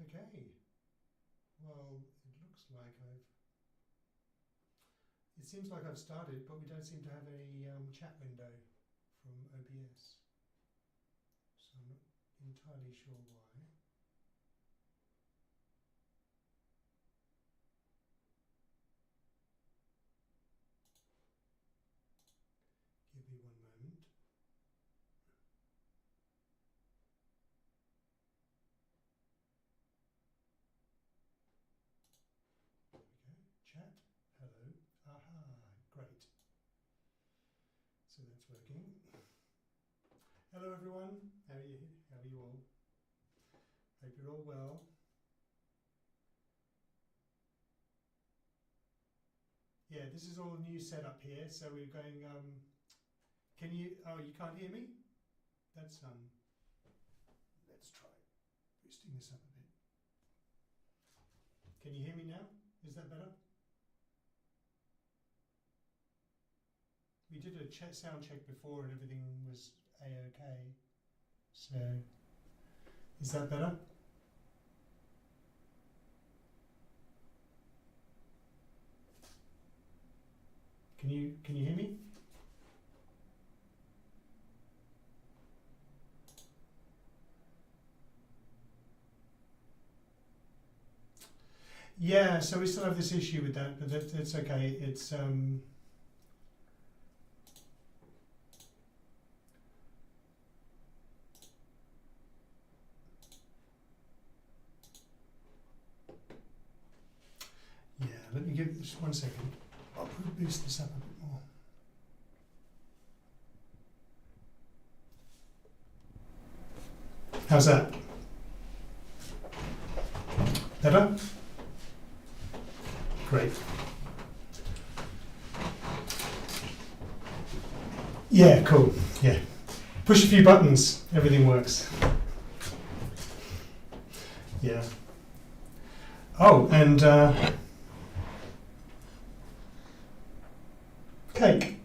Okay. Well, it seems like I've started, but we don't seem to have any chat window from OBS. So I'm not entirely sure why. Give me one moment. There we go. Chat. Hello. Aha. Great. So that's working. Hello everyone. How are you? How are you all? Hope you're all well. Yeah, this is all new setup here. So we're going. Can you? Oh, you can't hear me? That's Let's try boosting this up a bit. Can you hear me now? Is that better? We did a sound check before and everything was a-okay. So, is that better? Can you hear me? Yeah, so we still have this issue with that, but that's okay. It's yeah, let me give this 1 second. I'll boost this up a bit more. How's that? Better? Great. Yeah, cool. Yeah. Push a few buttons, everything works. Yeah. Oh, and cake.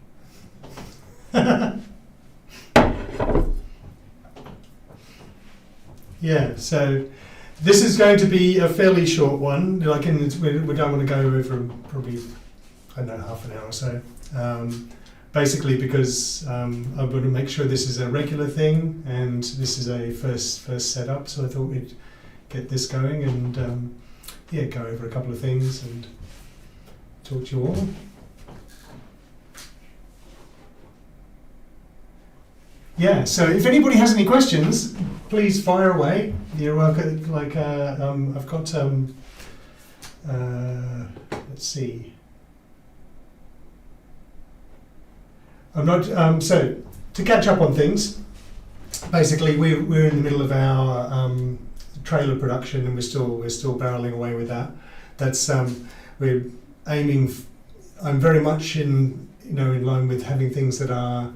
Yeah, so this is going to be a fairly short one. Like, we don't want to go over probably, I don't know, half an hour or so. Basically, because I want to make sure this is a regular thing, and this is a first setup. So I thought we'd get this going and yeah, go over a couple of things and talk to you all. Yeah, so if anybody has any questions, please fire away. You're welcome. Like, I've got, let's see. I'm not, so to catch up on things, basically we're in the middle of our trailer production and we're still barreling away with that. That's, we're aiming, I'm very much in line with having things that are,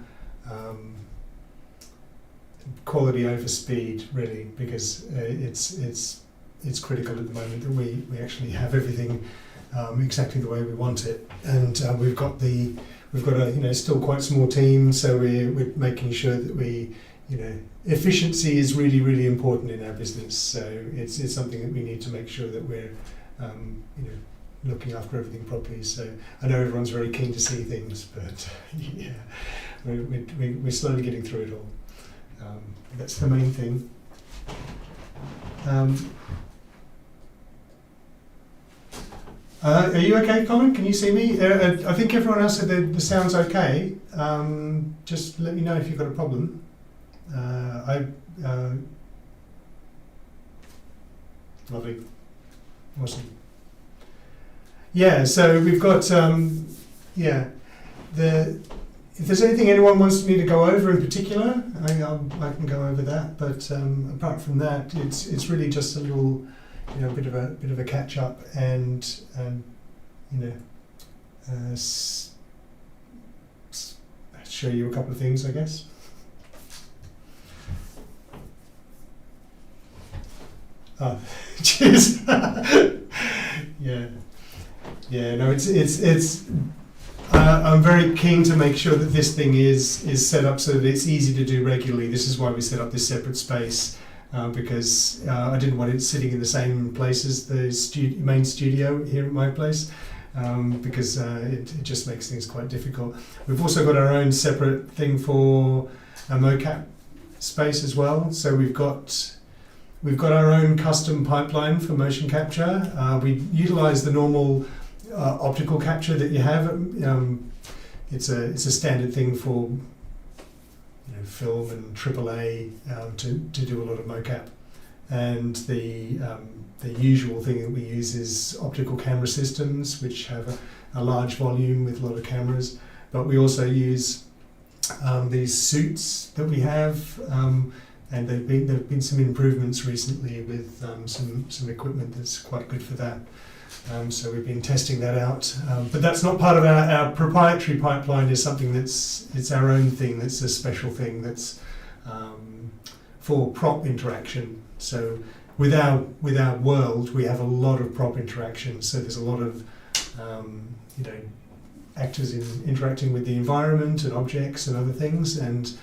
quality over speed, really, because it's critical at the moment that we actually have everything exactly the way we want it, and we've got a still quite small team, so we're making sure that we efficiency is really important in our business. So it's something that we need to make sure that we're looking after everything properly. So I know everyone's very keen to see things, but yeah, we're slowly getting through it all. That's the main thing. Are you okay, Colin? Can you see me? I think everyone else said the sound's okay. Just let me know if you've got a problem. Lovely. Awesome. Yeah, so we've got, if there's anything anyone wants me to go over in particular, I can go over that. But apart from that, it's really just a little, bit of a catch up and show you a couple of things, I guess. Oh, cheers. Yeah. No, it's. I'm very keen to make sure that this thing is set up so that it's easy to do regularly. This is why we set up this separate space. because I didn't want it sitting in the same place as the main studio here at my place, because it just makes things quite difficult. We've also got our own separate thing for a mocap space as well. So we've got our own custom pipeline for motion capture. We utilise the normal optical capture that you have. It's a standard thing for film and AAA to do a lot of mocap. And the usual thing that we use is optical camera systems, which have a large volume with a lot of cameras. But we also use these suits that we have, and there have been some improvements recently with some equipment that's quite good for that. So we've been testing that out, but that's not part of our proprietary pipeline. Is something it's our own thing. That's a special thing that's for prop interaction. So with our world, we have a lot of prop interaction. So there's a lot of actors interacting with the environment and objects and other things, and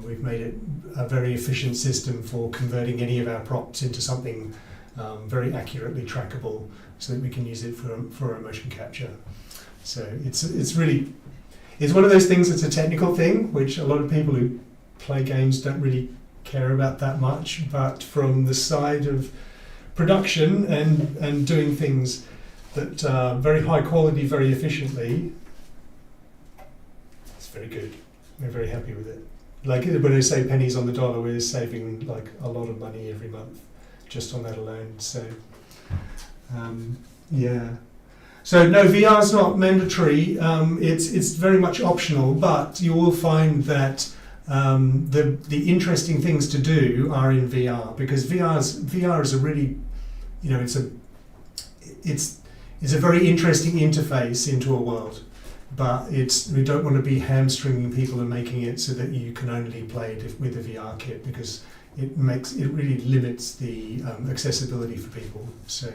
we've made it a very efficient system for converting any of our props into something very accurately trackable, so that we can use it for our motion capture. So it's one of those things that's a technical thing, which a lot of people who play games don't really care about that much, but from the side of production and doing things that are very high quality, very efficiently, it's very good. We're very happy with it. Like when I say pennies on the dollar, we're saving like a lot of money every month just on that alone. So yeah. So no, VR is not mandatory. It's very much optional, but you will find that the interesting things to do are in VR, because VR is a really, it's a very interesting interface into a world, but we don't want to be hamstringing people and making it so that you can only play it with a VR kit, because it really limits the accessibility for people. So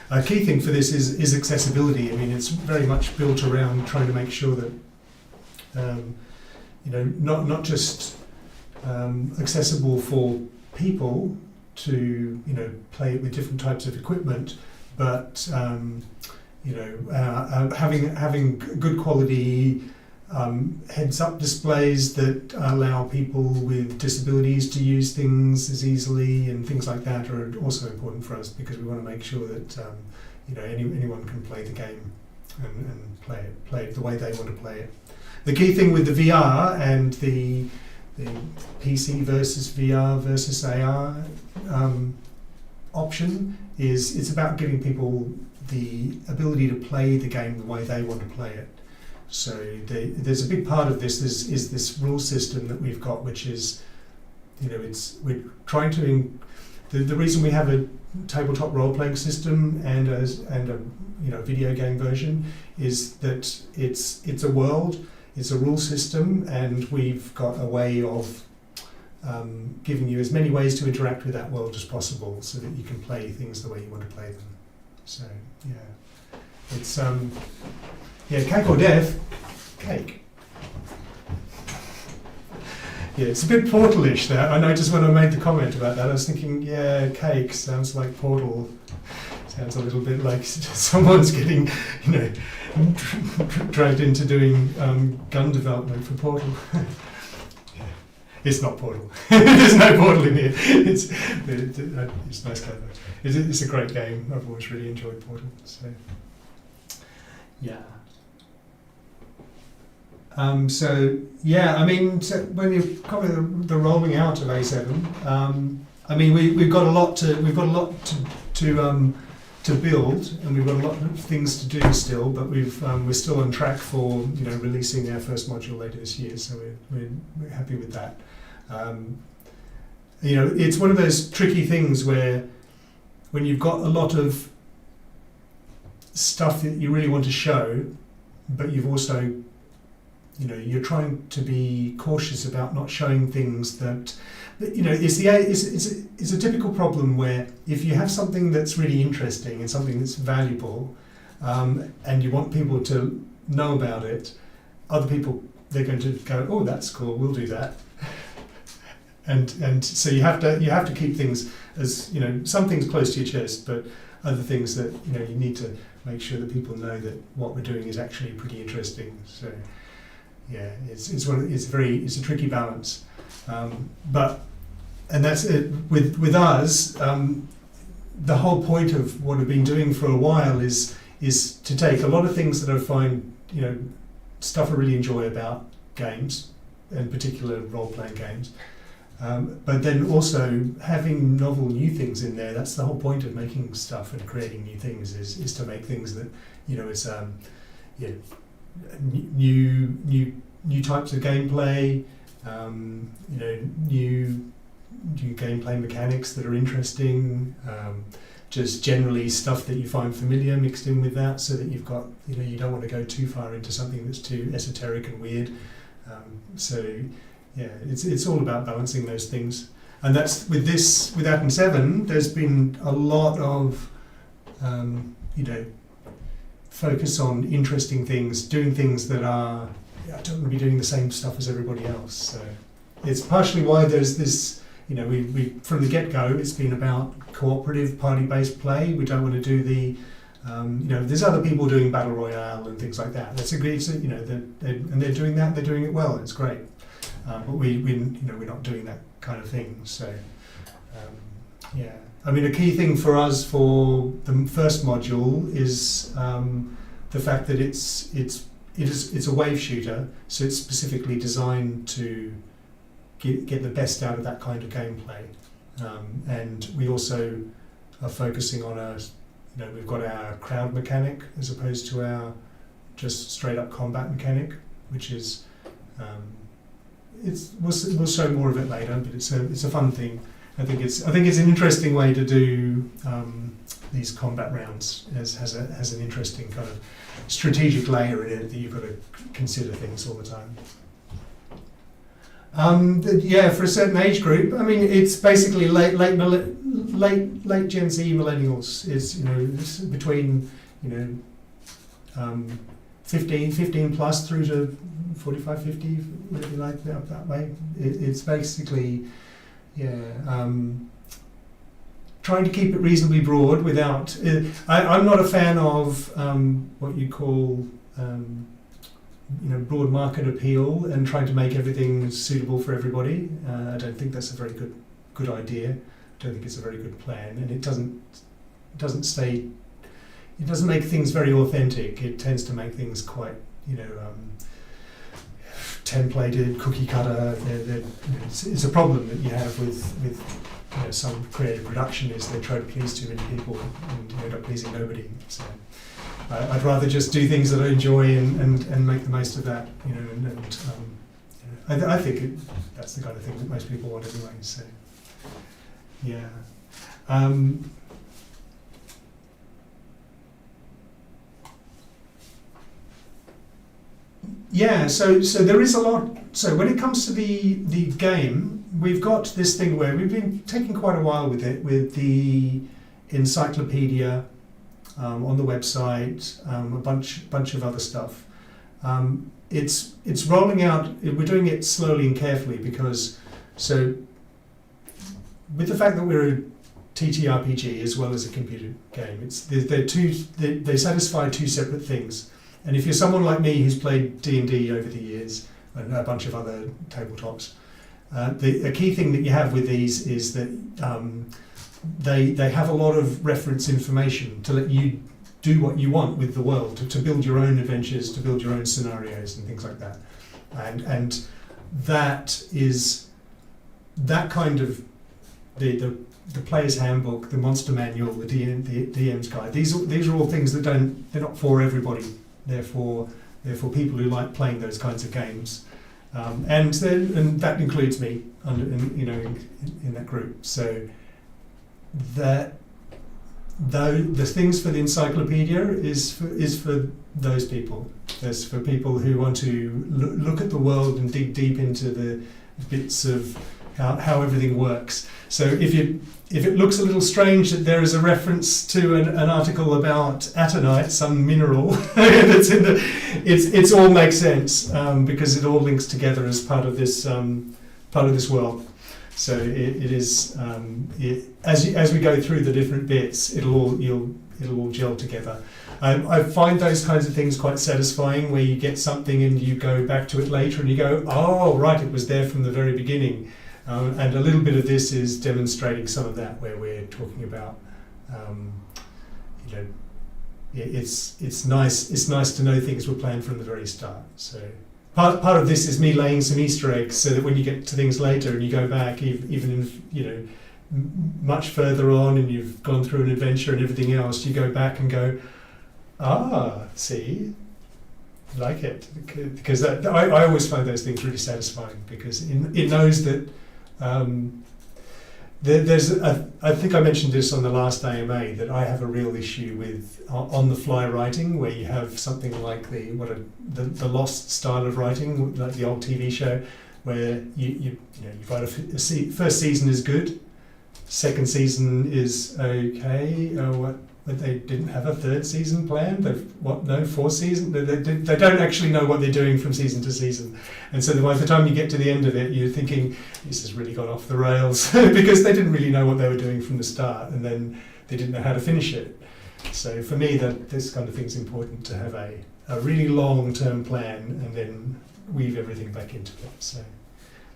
a key thing for this is accessibility. I mean, it's very much built around trying to make sure that not just accessible for people to play it with different types of equipment, but having good quality heads-up displays that allow people with disabilities to use things as easily, and things like that are also important for us, because we want to make sure that anyone can play the game and play it the way they want to play it. The key thing with the VR and the PC versus VR versus AR option is it's about giving people the ability to play the game the way they want to play it. So there's a big part of this is this rule system that we've got, which is, we're trying to, the reason we have a tabletop role-playing system and a video game version is that it's a world, it's a rule system, and we've got a way of giving you as many ways to interact with that world as possible, so that you can play things the way you want to play them. So yeah, it's cake or death, cake. Yeah, it's a bit Portal-ish there. I noticed when I made the comment about that, I was thinking, yeah, cake sounds like Portal. Sounds a little bit like someone's getting, dragged into doing gun development for Portal. Yeah. It's not Portal. There's no Portal in here. It's nice clever. It's a great game. I've always really enjoyed Portal. So yeah. So when you cover the rolling out of A7, we've got a lot to build, and we've got a lot of things to do still, but we're still on track for releasing our first module later this year. So we're happy with that. It's one of those tricky things where when you've got a lot of stuff that you really want to show, but you've also you're trying to be cautious about not showing things that, it's a typical problem where if you have something that's really interesting and something that's valuable, and you want people to know about it, other people, they're going to go, oh, that's cool, we'll do that. and so you have to keep things as, some things close to your chest, but other things that you need to make sure that people know that what we're doing is actually pretty interesting. So yeah, it's a tricky balance, and that's it with us. The whole point of what we've been doing for a while is to take a lot of things that I find, stuff I really enjoy about games, in particular role-playing games, but then also having novel new things in there. That's the whole point of making stuff and creating new things, is to make things that, it's new types of gameplay, new gameplay mechanics that are interesting, just generally stuff that you find familiar mixed in with that, so that you've got, you don't want to go too far into something that's too esoteric and weird. So yeah, it's all about balancing those things, and that's with Aten7. There's been a lot of focus on interesting things, doing things that are, I don't want to be doing the same stuff as everybody else. So it's partially why there's this. We from the get-go, it's been about cooperative, party-based play. We don't want to do the, there's other people doing battle royale and things like that. That's agreed. So, and they're doing that. They're doing it well. It's great. But we're not doing that kind of thing. So, yeah. I mean, a key thing for us for the first module is the fact that it's a wave shooter, so it's specifically designed to get the best out of that kind of gameplay, and we also are focusing on we've got our crowd mechanic as opposed to our just straight up combat mechanic, which is we'll show more of it later, but it's a fun thing. I think it's an interesting way to do these combat rounds. Has an interesting kind of strategic layer in it that you've got to consider things all the time. For a certain age group, I mean, it's basically late Gen Z millennials. It's between 15 plus through to 45, 50, whatever you like that way. It's basically trying to keep it reasonably broad without. I'm not a fan of what you call. Broad market appeal and trying to make everything suitable for everybody. I don't think that's a very good idea. I don't think it's a very good plan, and it doesn't make things very authentic. It tends to make things quite templated, cookie cutter. It's a problem that you have with some creative production, is they try to please too many people and end up pleasing nobody. So I'd rather just do things that I enjoy and make the most of that, I think that's the kind of thing that most people want anyway. So, yeah. So there is a lot. So when it comes to the game, we've got this thing where we've been taking quite a while with it, with the encyclopedia. On the website, a bunch of other stuff. It's rolling out. We're doing it slowly and carefully because, with the fact that we're a TTRPG as well as a computer game, they satisfy two separate things. And if you're someone like me who's played D&D over the years and a bunch of other tabletops, a key thing that you have with these is that. They have a lot of reference information to let you do what you want with the world, to build your own adventures, to build your own scenarios and things like that. And that is that kind of the player's handbook, the monster manual, the DM's guide. These are all things that they're not for everybody. They're for people who like playing those kinds of games. And that includes me in that group. So that the things for the encyclopedia is for those people. That's for people who want to look at the world and dig deep into the bits of how everything works. So if it looks a little strange that there is a reference to an article about atenite, some mineral that's in it's all makes sense because it all links together as part of this world. So it is as we go through the different bits, it'll all gel together. I find those kinds of things quite satisfying, where you get something and you go back to it later and you go, oh right, it was there from the very beginning. And a little bit of this is demonstrating some of that, where we're talking about, it's nice to know things were planned from the very start. So part of this is me laying some Easter eggs, so that when you get to things later and you go back, even if much further on and you've gone through an adventure and everything else, you go back and go, see, like it, because I always find those things really satisfying, because it knows that I think I mentioned this on the last AMA, that I have a real issue with on-the-fly writing, where you have something like the Lost style of writing, like the old TV show, where you write first season is good, second season is okay. But they didn't have a third season planned. Fourth season? They don't actually know what they're doing from season to season. And so by the time you get to the end of it, you're thinking, this has really gone off the rails, because they didn't really know what they were doing from the start, and then they didn't know how to finish it. So for me, this kind of thing's important, to have a really long-term plan and then weave everything back into it. So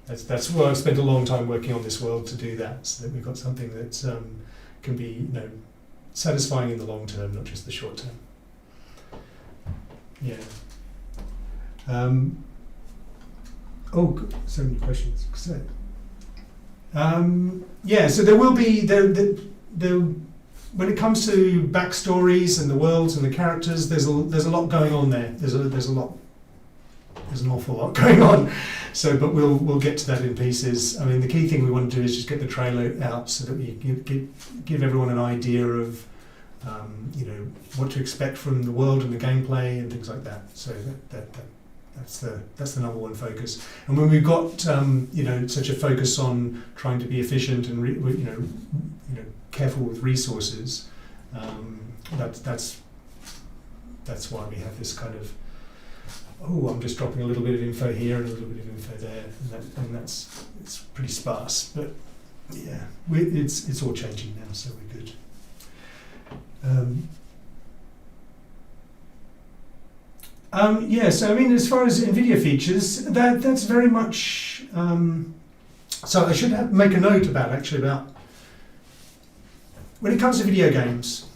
that's why I've spent a long time working on this world, to do that, so that we've got something that can be, satisfying in the long term, not just the short term. Yeah. So many questions. So there will be when it comes to backstories and the worlds and the characters, there's a lot going on there. There's an awful lot going on. So, but we'll get to that in pieces. I mean, the key thing we want to do is just get the trailer out, so that we give everyone an idea of, what to expect from the world and the gameplay and things like that. So that's the number one focus. And when we've got such a focus on trying to be efficient and careful with resources, that's why we have this kind of, I'm just dropping a little bit of info here and a little bit of info there, and it's pretty sparse. But yeah, it's all changing now, so we're good. So I mean, as far as NVIDIA features, that's very much. So I should make a note about when it comes to video games,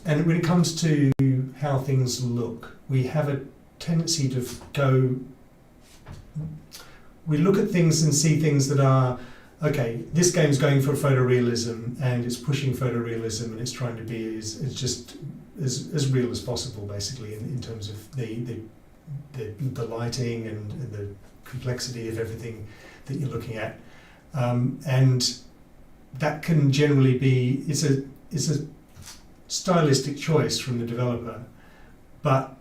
and when it comes to how things look, we have a tendency to we look at things and see things that are, okay, this game's going for photorealism, and it's pushing photorealism, and it's trying to be as real as possible, basically, in terms of the lighting and the complexity of everything that you're looking at, and that can generally be it's a stylistic choice from the developer, but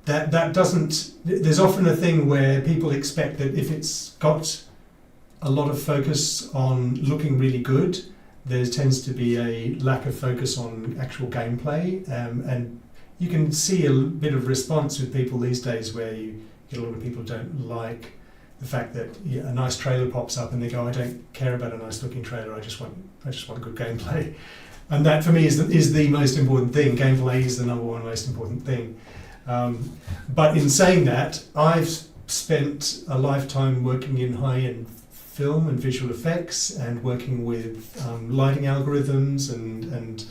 that doesn't. There's often a thing where people expect that if it's got a lot of focus on looking really good, there tends to be a lack of focus on actual gameplay, and you can see a bit of response with people these days, where you get a lot of people don't like the fact that a nice trailer pops up and they go, I don't care about a nice looking trailer, I just want good gameplay. And that for me is the most important thing. Gameplay is the number one most important thing. But in saying that, I've spent a lifetime working in high-end film and visual effects, and working with lighting algorithms, and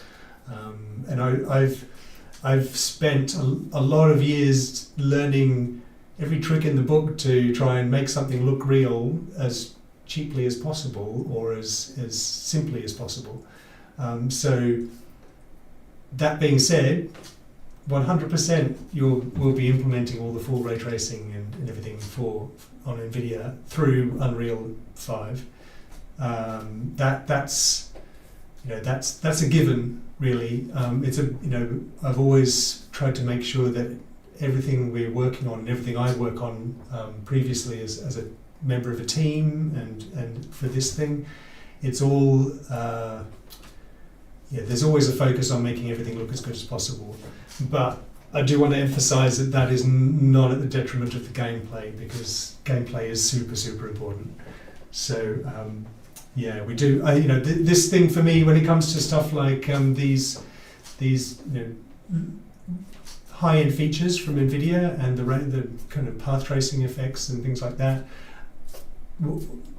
I've spent a lot of years learning every trick in the book to try and make something look real as cheaply as possible, or as simply as possible. So that being said, 100% we'll be implementing all the full ray tracing and everything on NVIDIA through Unreal 5. That's a given, really. I've always tried to make sure that everything we're working on, and everything I work on previously as a member of a team, and for this thing, it's all there's always a focus on making everything look as good as possible. But I do want to emphasize that is not at the detriment of the gameplay, because gameplay is super, super important. So yeah, we do. This thing for me when it comes to stuff like these high-end features from NVIDIA and the kind of path tracing effects and things like that,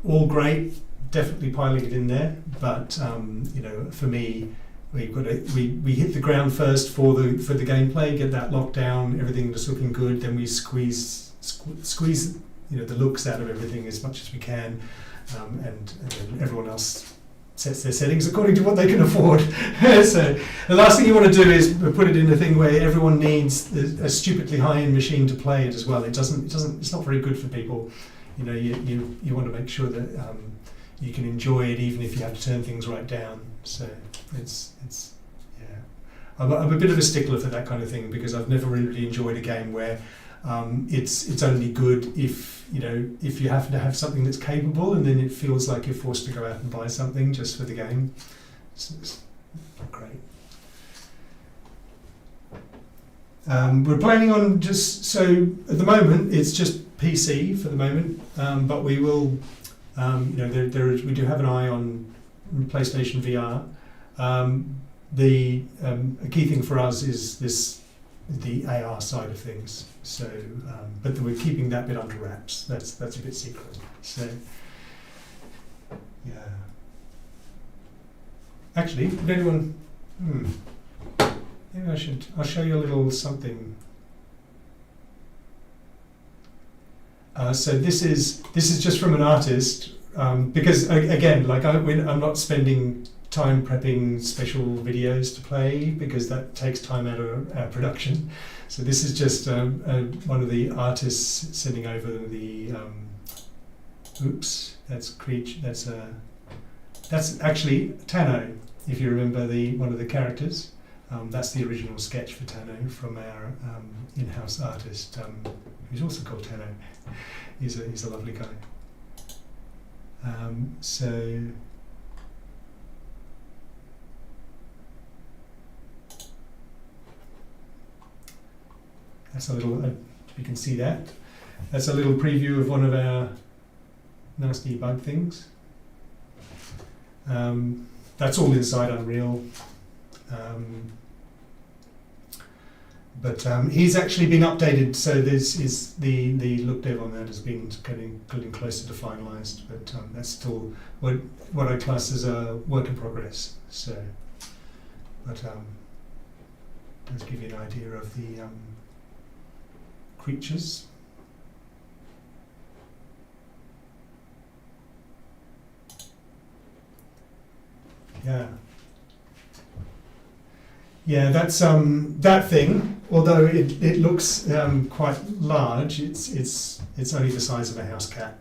all great. Definitely piling it in there, but for me, we hit the ground first for the gameplay, get that locked down, everything that's looking good. Then we squeeze the looks out of everything as much as we can, and then everyone else sets their settings according to what they can afford. So the last thing you want to do is put it in a thing where everyone needs a stupidly high-end machine to play it as well. It's not very good for people. You want to make sure that you can enjoy it even if you have to turn things right down. So yeah. I'm a bit of a stickler for that kind of thing because I've never really enjoyed a game where it's only good if you have to have something that's capable, and then it feels like you're forced to go out and buy something just for the game. It's not great. We're planning on at the moment it's just PC for the moment, but we will. We do have an eye on PlayStation VR. A key thing for us is the AR side of things. So, but we're keeping that bit under wraps. That's a bit secret. So, yeah. Actually, did anyone? Maybe I'll show you a little something. So this is just from an artist, because again, I'm not spending time prepping special videos to play because that takes time out of our production. So this is just one of the artists sending over the. That's actually Tano. If you remember one of the characters, that's the original sketch for Tano from our in-house artist, who's also called Tano. He's a lovely guy. So that's a little. You can see that. That's a little preview of one of our nasty bug things. That's all inside Unreal. But he's actually been updated, so this is the look dev on that has been getting closer to finalised, but that's still what I class as a work in progress. So, but let's give you an idea of the creatures. Yeah, that's that thing. Although it looks quite large, it's only the size of a house cat.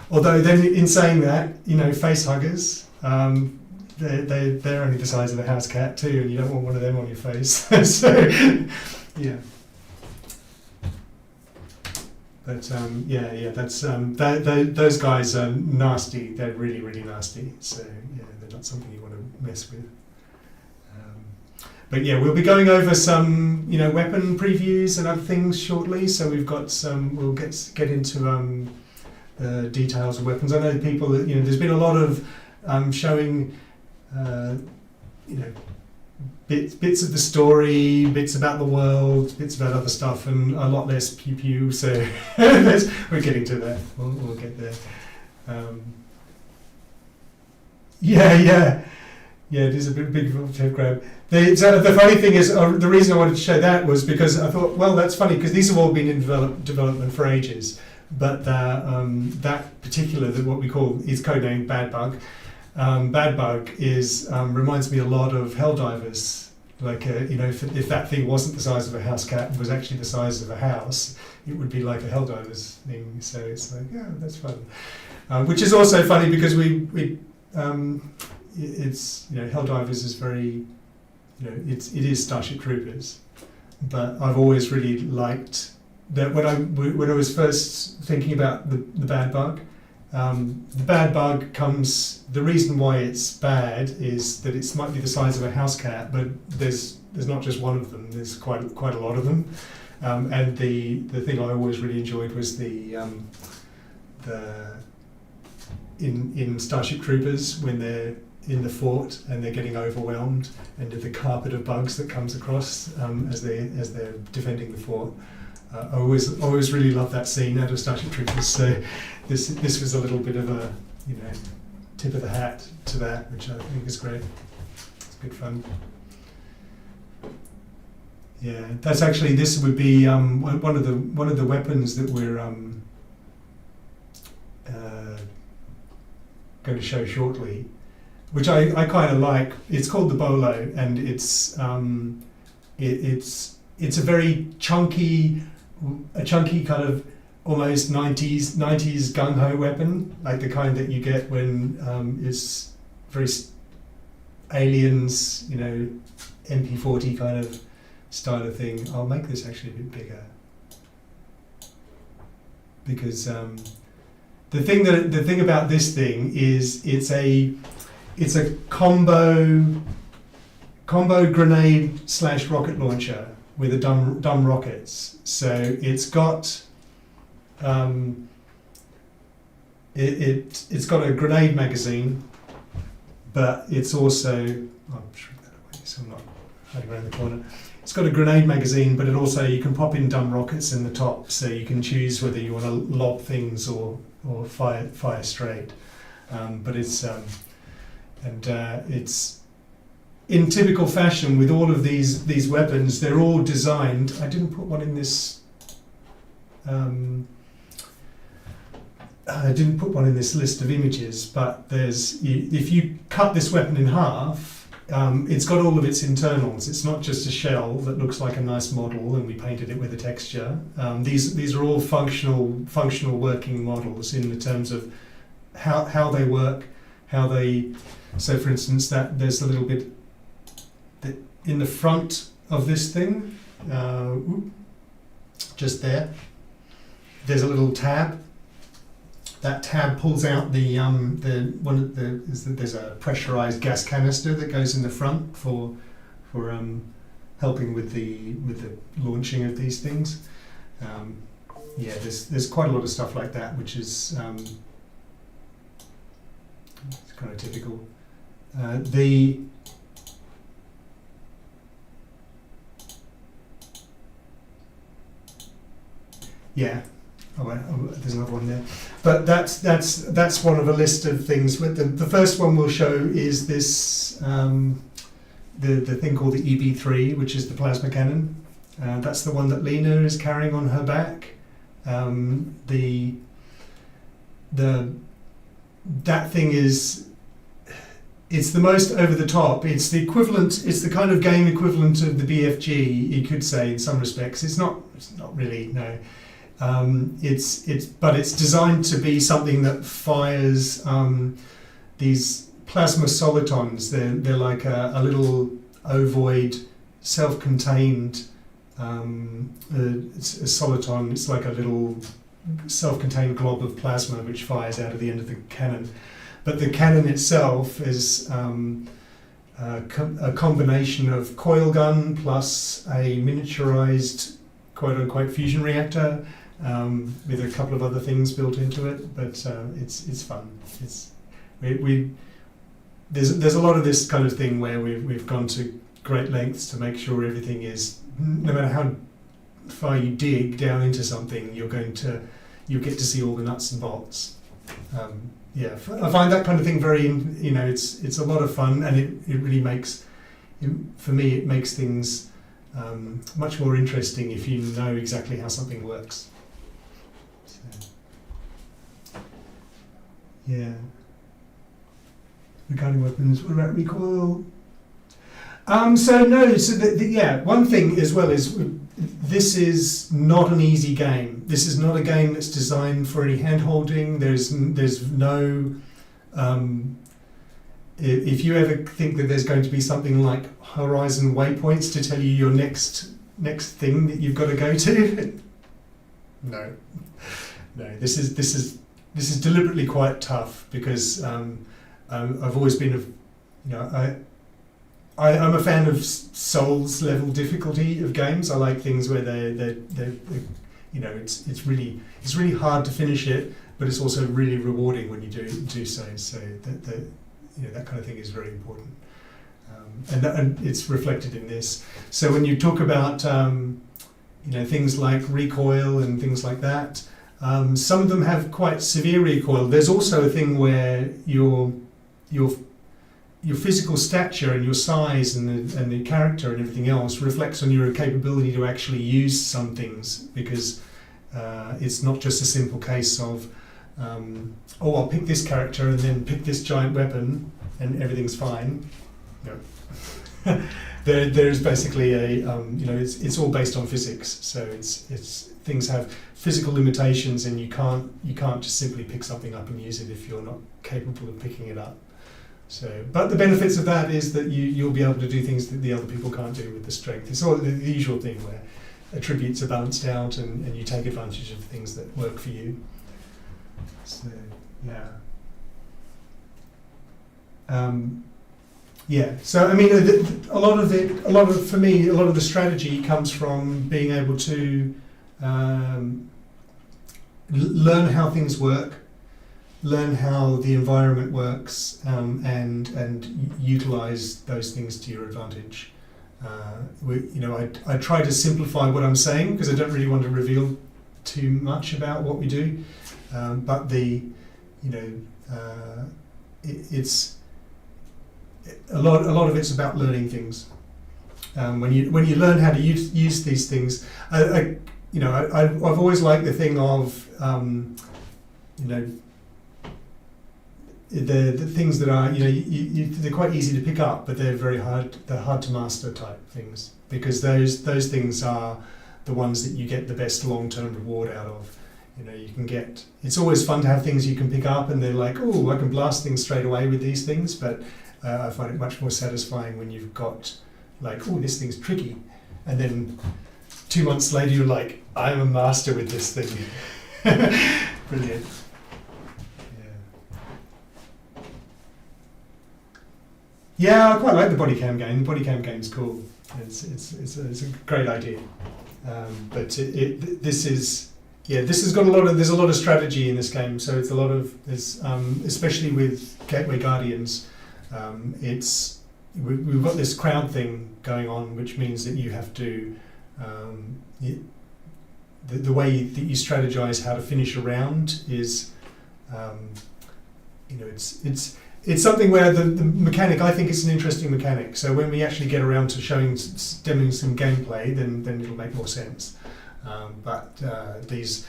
Although then, in saying that, face huggers, they're only the size of a house cat too, and you don't want one of them on your face. So, yeah. But that's those guys are nasty. They're really, really nasty. So yeah, they're not something you want to mess with. But yeah, we'll be going over some, weapon previews and other things shortly. So we've got some. We'll get into the details of weapons. I know people that there's been a lot of showing, bits of the story, bits about the world, bits about other stuff, and a lot less pew pew. So we're getting to that. We'll get there. Yeah, it is a big head grab. The funny thing is, the reason I wanted to show that was because I thought, well, that's funny because these have all been in development for ages, but that particular, what we call, is codenamed Bad Bug. Bad Bug reminds me a lot of Helldivers. Like, if that thing wasn't the size of a house cat and was actually the size of a house, it would be like a Helldivers thing. So it's like, yeah, that's fun. Which is also funny because it's Helldivers is very, it is Starship Troopers, but I've always really liked that when I was first thinking about the Bad Bug. The Bad Bug comes. The reason why it's bad is that it might be the size of a house cat, but there's not just one of them. There's quite a lot of them, and the thing I always really enjoyed was the in Starship Troopers when they're in the fort and they're getting overwhelmed, and the carpet of bugs that comes across as they're defending the fort. I always really love that scene out of Starship Troopers. So this was a little bit of a tip of the hat to that, which I think is great. It's good fun. Yeah, that's actually, this would be one of the weapons that we're going to show shortly, which I kind of like. It's called the Bolo, and it's a very chunky kind of almost 90s gung-ho weapon, like the kind that you get when it's very Aliens, MP40 kind of style of thing. I'll make this actually a bit bigger because the thing about this thing is it's a combo grenade / rocket launcher with a dumb rockets. So it's got it's got a grenade magazine, but it's also I'll shrink that away so I'm not hiding around the corner. It's got a grenade magazine, but you can pop in dumb rockets in the top, so you can choose whether you want to lob things or fire straight. But it's it's in typical fashion with all of these weapons. They're all designed. I didn't put one in this. I didn't put one in this list of images, but if you cut this weapon in half. It's got all of its internals. It's not just a shell that looks like a nice model and we painted it with a texture. These are all functional working models in the terms of how they work, so for instance that there's a little bit that in the front of this thing, just there's a little tab. That tab pulls out there's a pressurized gas canister that goes in the front for helping with the launching of these things. There's quite a lot of stuff like that, which is it's kind of typical. There's another one there, but that's one of a list of things. The first one we'll show is this the thing called the EB3, which is the plasma cannon. That's the one that Lena is carrying on her back. That thing is. It's the most over the top. It's the equivalent. It's the kind of game equivalent of the BFG, you could say, in some respects. It's not really, no. But it's designed to be something that fires these plasma solitons. They're like a little ovoid, self-contained it's a soliton. It's like a little self-contained glob of plasma which fires out of the end of the cannon. But the cannon itself is a combination of coil gun plus a miniaturized quote-unquote fusion reactor. With a couple of other things built into it, but it's fun. There's a lot of this kind of thing where we've gone to great lengths to make sure everything is, no matter how far you dig down into something, you'll get to see all the nuts and bolts. I find that kind of thing very, it's a lot of fun, and it really makes, for me, it makes things much more interesting if you know exactly how something works. Yeah. Regarding weapons, what about recoil? One thing as well is this is not an easy game. This is not a game that's designed for any hand holding. There's no if you ever think that there's going to be something like horizon waypoints to tell you your next thing that you've got to go to, no. This is deliberately quite tough because I've always been I'm a fan of Souls level difficulty of games. I like things where it's really hard to finish it, but it's also really rewarding when you do so. So that kind of thing is very important, and it's reflected in this. So when you talk about things like recoil and things like that, some of them have quite severe recoil. There's also a thing where your physical stature and your size and the character and everything else reflects on your capability to actually use some things, because it's not just a simple case of I'll pick this character and then pick this giant weapon and everything's fine. No. There's basically it's all based on physics. So it's things have physical limitations, and you can't just simply pick something up and use it if you're not capable of picking it up. So, but the benefits of that is that you'll be able to do things that the other people can't do with the strength. It's all the usual thing where attributes are balanced out and you take advantage of things that work for you. So, yeah. So I mean, a lot of the strategy comes from being able to learn how things work, learn how the environment works, and utilize those things to your advantage. I try to simplify what I'm saying because I don't really want to reveal too much about what we do, but it's a lot of it's about learning things. When you learn how to use these things, I've always liked the thing of the things that are they're quite easy to pick up, but they're hard to master type things, because those things are the ones that you get the best long-term reward out of. It's always fun to have things you can pick up and they're like, oh, I can blast things straight away with these things, but I find it much more satisfying when you've got like, oh, this thing's tricky, and then 2 months later you're like, I'm a master with this thing. Brilliant. Yeah, I quite like the body cam game. The body cam game's cool. It's a great idea. But this has got there's a lot of strategy in this game. So it's a lot of especially with Gateway Guardians. We've got this crowd thing going on, which means that you have to the way that you strategize how to finish a round is it's something where the mechanic, I think it's an interesting mechanic. So when we actually get around to stemming some gameplay, then it'll make more sense. But these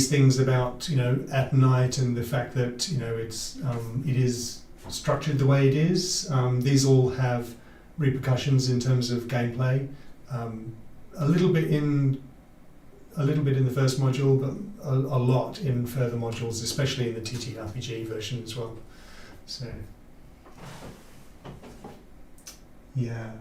things about at night and the fact that it is structured the way it is. These all have repercussions in terms of gameplay. A little bit in the first module, but a lot in further modules, especially in the TTRPG version as well. So, yeah.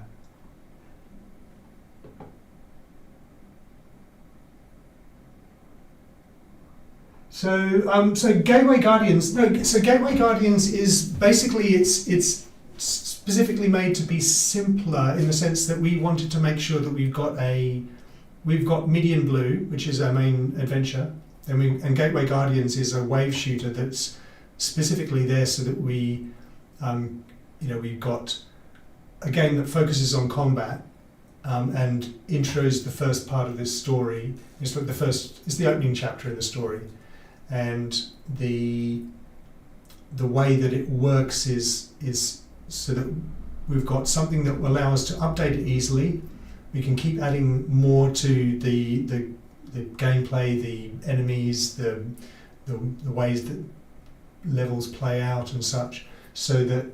So Gateway Guardians. No, so Gateway Guardians is basically it's specifically made to be simpler in the sense that we wanted to make sure that we've got Midian Blue, which is our main adventure, and Gateway Guardians is a wave shooter that's specifically there so that we've got a game that focuses on combat and intros the first part of this story. It's the opening chapter in the story, and the way that it works is so that we've got something that will allow us to update it easily. We can keep adding more to the gameplay, the enemies, the ways that levels play out and such, so that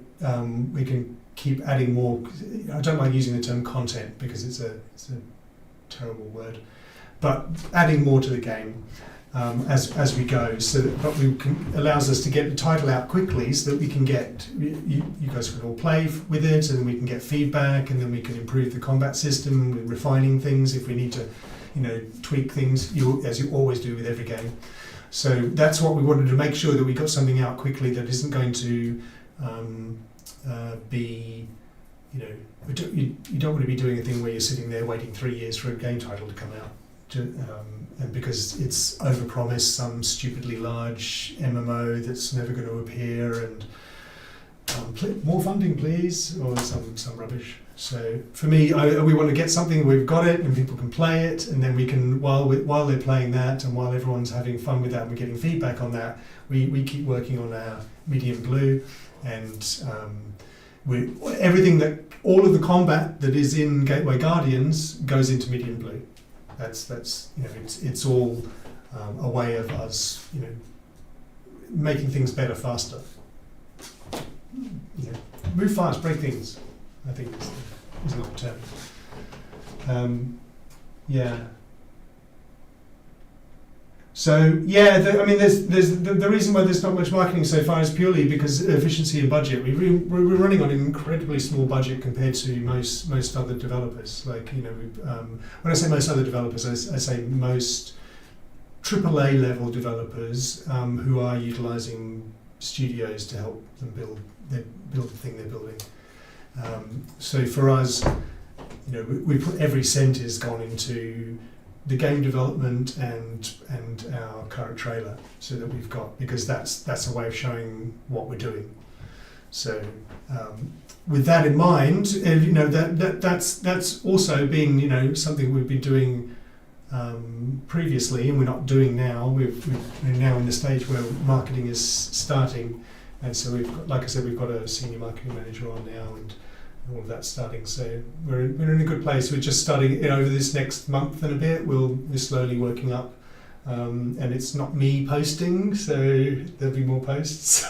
we can keep adding more. I don't like using the term content because it's a terrible word, but adding more to the game as we go. But allows us to get the title out quickly, so that we can get you guys can all play with it, and then we can get feedback, and then we can improve the combat system, refining things if we need to, tweak things. As you always do with every game. So that's what we wanted to make sure, that we got something out quickly that isn't going to be, you don't want to be doing a thing where you're sitting there waiting 3 years for a game title to come out. and because it's overpromised some stupidly large MMO that's never going to appear, and more funding please, or some rubbish. So for me, we want to get something, we've got it and people can play it, and then we can, while they're playing that and while everyone's having fun with that and we're getting feedback on that, we keep working on our medium blue, and everything that, all of the combat that is in Gateway Guardians goes into medium blue. That's it's all a way of us making things better, faster. Move fast, break things, I think is not the term. So there's the reason why there's not much marketing so far is purely because efficiency and budget. We're running on an incredibly small budget compared to most other developers. When I say most other developers, I say most AAA level developers who are utilising studios to help them build the thing they're building. So for us, we put every cent has gone into the game development and our current trailer, so that we've got, because that's a way of showing what we're doing. So with that in mind, that's also been something we've been doing previously, and we're not doing now. We're now in the stage where marketing is starting, and so we've got, like I said, we've got a senior marketing manager on now, and all of that starting. So we're in a good place. We're just starting over this next month and a bit. We're slowly working up, and it's not me posting, so there'll be more posts.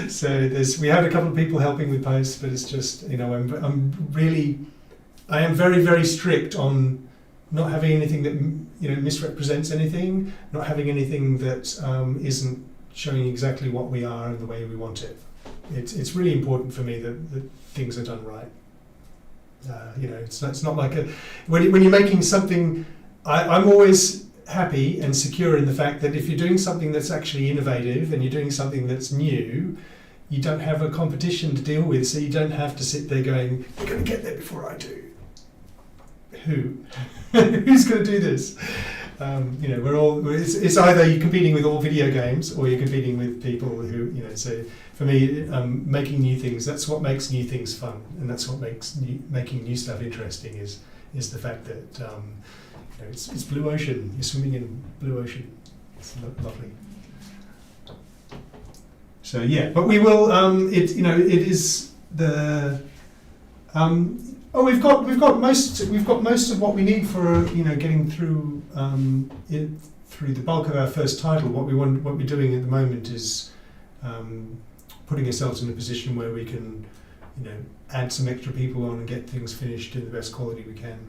So we had a couple of people helping with posts, but it's just I am very, very strict on not having anything that misrepresents anything, not having anything that isn't showing exactly what we are and the way we want it. It's really important for me that things are done right. It's not like when you're making something. I'm always happy and secure in the fact that if you're doing something that's actually innovative and you're doing something that's new, you don't have a competition to deal with, so you don't have to sit there going, "You're going to get there before I do." Who's going to do this? We're all. It's either you're competing with all video games or you're competing with people who. So for me, making new things, that's what makes new things fun, and that's what makes making new stuff interesting. Is the fact that it's blue ocean. You're swimming in blue ocean. It's lovely. So yeah, but we will. It is the. We've got most of what we need for getting through through the bulk of our first title. What we're doing at the moment is putting ourselves in a position where we can add some extra people on and get things finished in the best quality we can.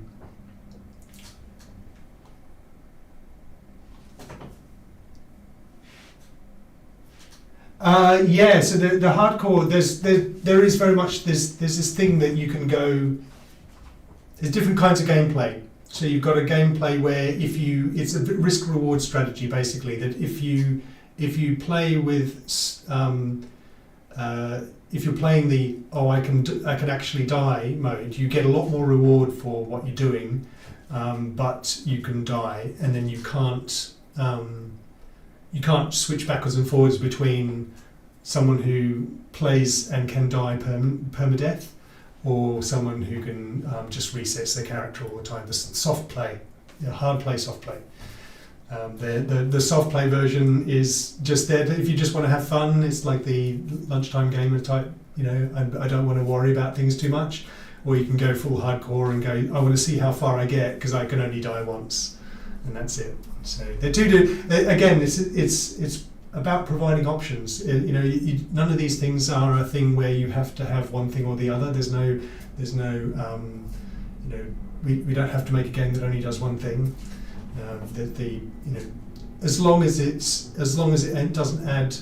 So the hardcore, there is very much there's this thing that you can go. There's different kinds of gameplay. So you've got a gameplay where it's a risk reward strategy basically. That if you play with if you're playing the I can actually die mode, you get a lot more reward for what you're doing, but you can die, and then you can't switch backwards and forwards between someone who plays and can die permadeath, or someone who can just resets their character all the time. The soft play, hard play, soft play. The soft play version is just there if you just want to have fun. It's like the lunchtime gamer type. I don't want to worry about things too much. Or you can go full hardcore and go, I want to see how far I get because I can only die once, and that's it. So they do again. It's about providing options. None of these things are a thing where you have to have one thing or the other. There's no. We don't have to make a game that only does one thing. As long as it doesn't add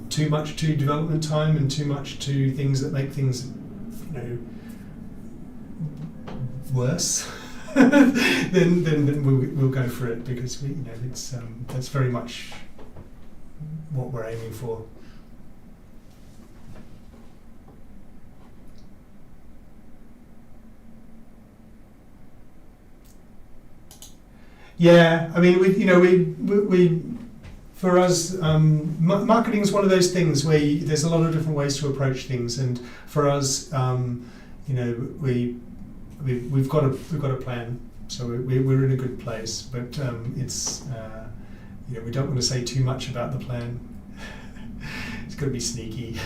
too much to development time and too much to things that make things worse. then we'll go for it, because that's very much what we're aiming for. Yeah, I mean, we for us, marketing is one of those things where there's a lot of different ways to approach things, and for us, we've got a plan, so we're in a good place. But it's we don't want to say too much about the plan. It's got to be sneaky.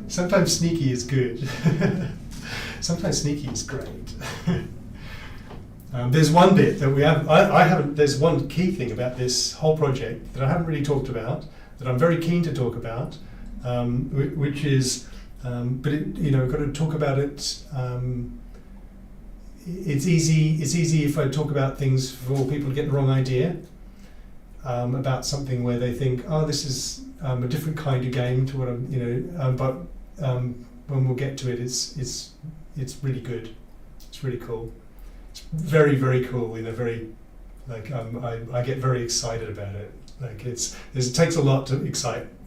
Sometimes sneaky is good. Sometimes sneaky is great. There's one bit that we have. I haven't. There's one key thing about this whole project that I haven't really talked about, that I'm very keen to talk about, which is, but we've got to talk about it. It's easy. It's easy if I talk about things for people to get the wrong idea about something where they think, oh, this is a different kind of game to what I'm, but when we'll get to it, it's really good. It's really cool. It's very, very cool in a very, I get very excited about it. It takes a lot to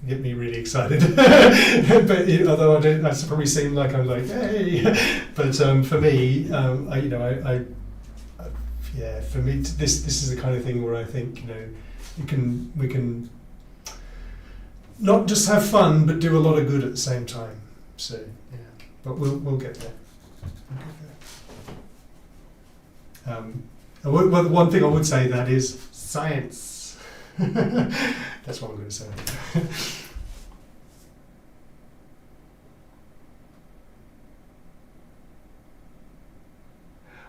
get me really excited. But although I probably seem like I'm like, hey, but for me, for me, this is the kind of thing where I think, we can not just have fun, but do a lot of good at the same time. So yeah, but we'll get there. Well, one thing I would say that is science. That's what I'm going to say.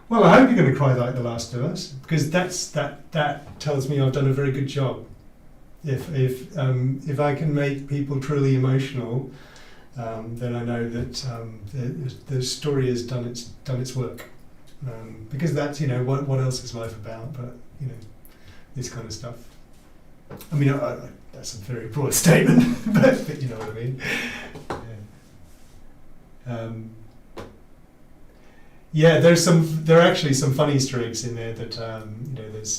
Well, I hope you're going to cry like The Last of Us, because that tells me I've done a very good job. If I can make people truly emotional, then I know that the story has done its work. Because that's what else is life about? But this kind of stuff. I mean, that's a very broad statement, but you know what I mean. Yeah. There are actually some fun Easter eggs in there that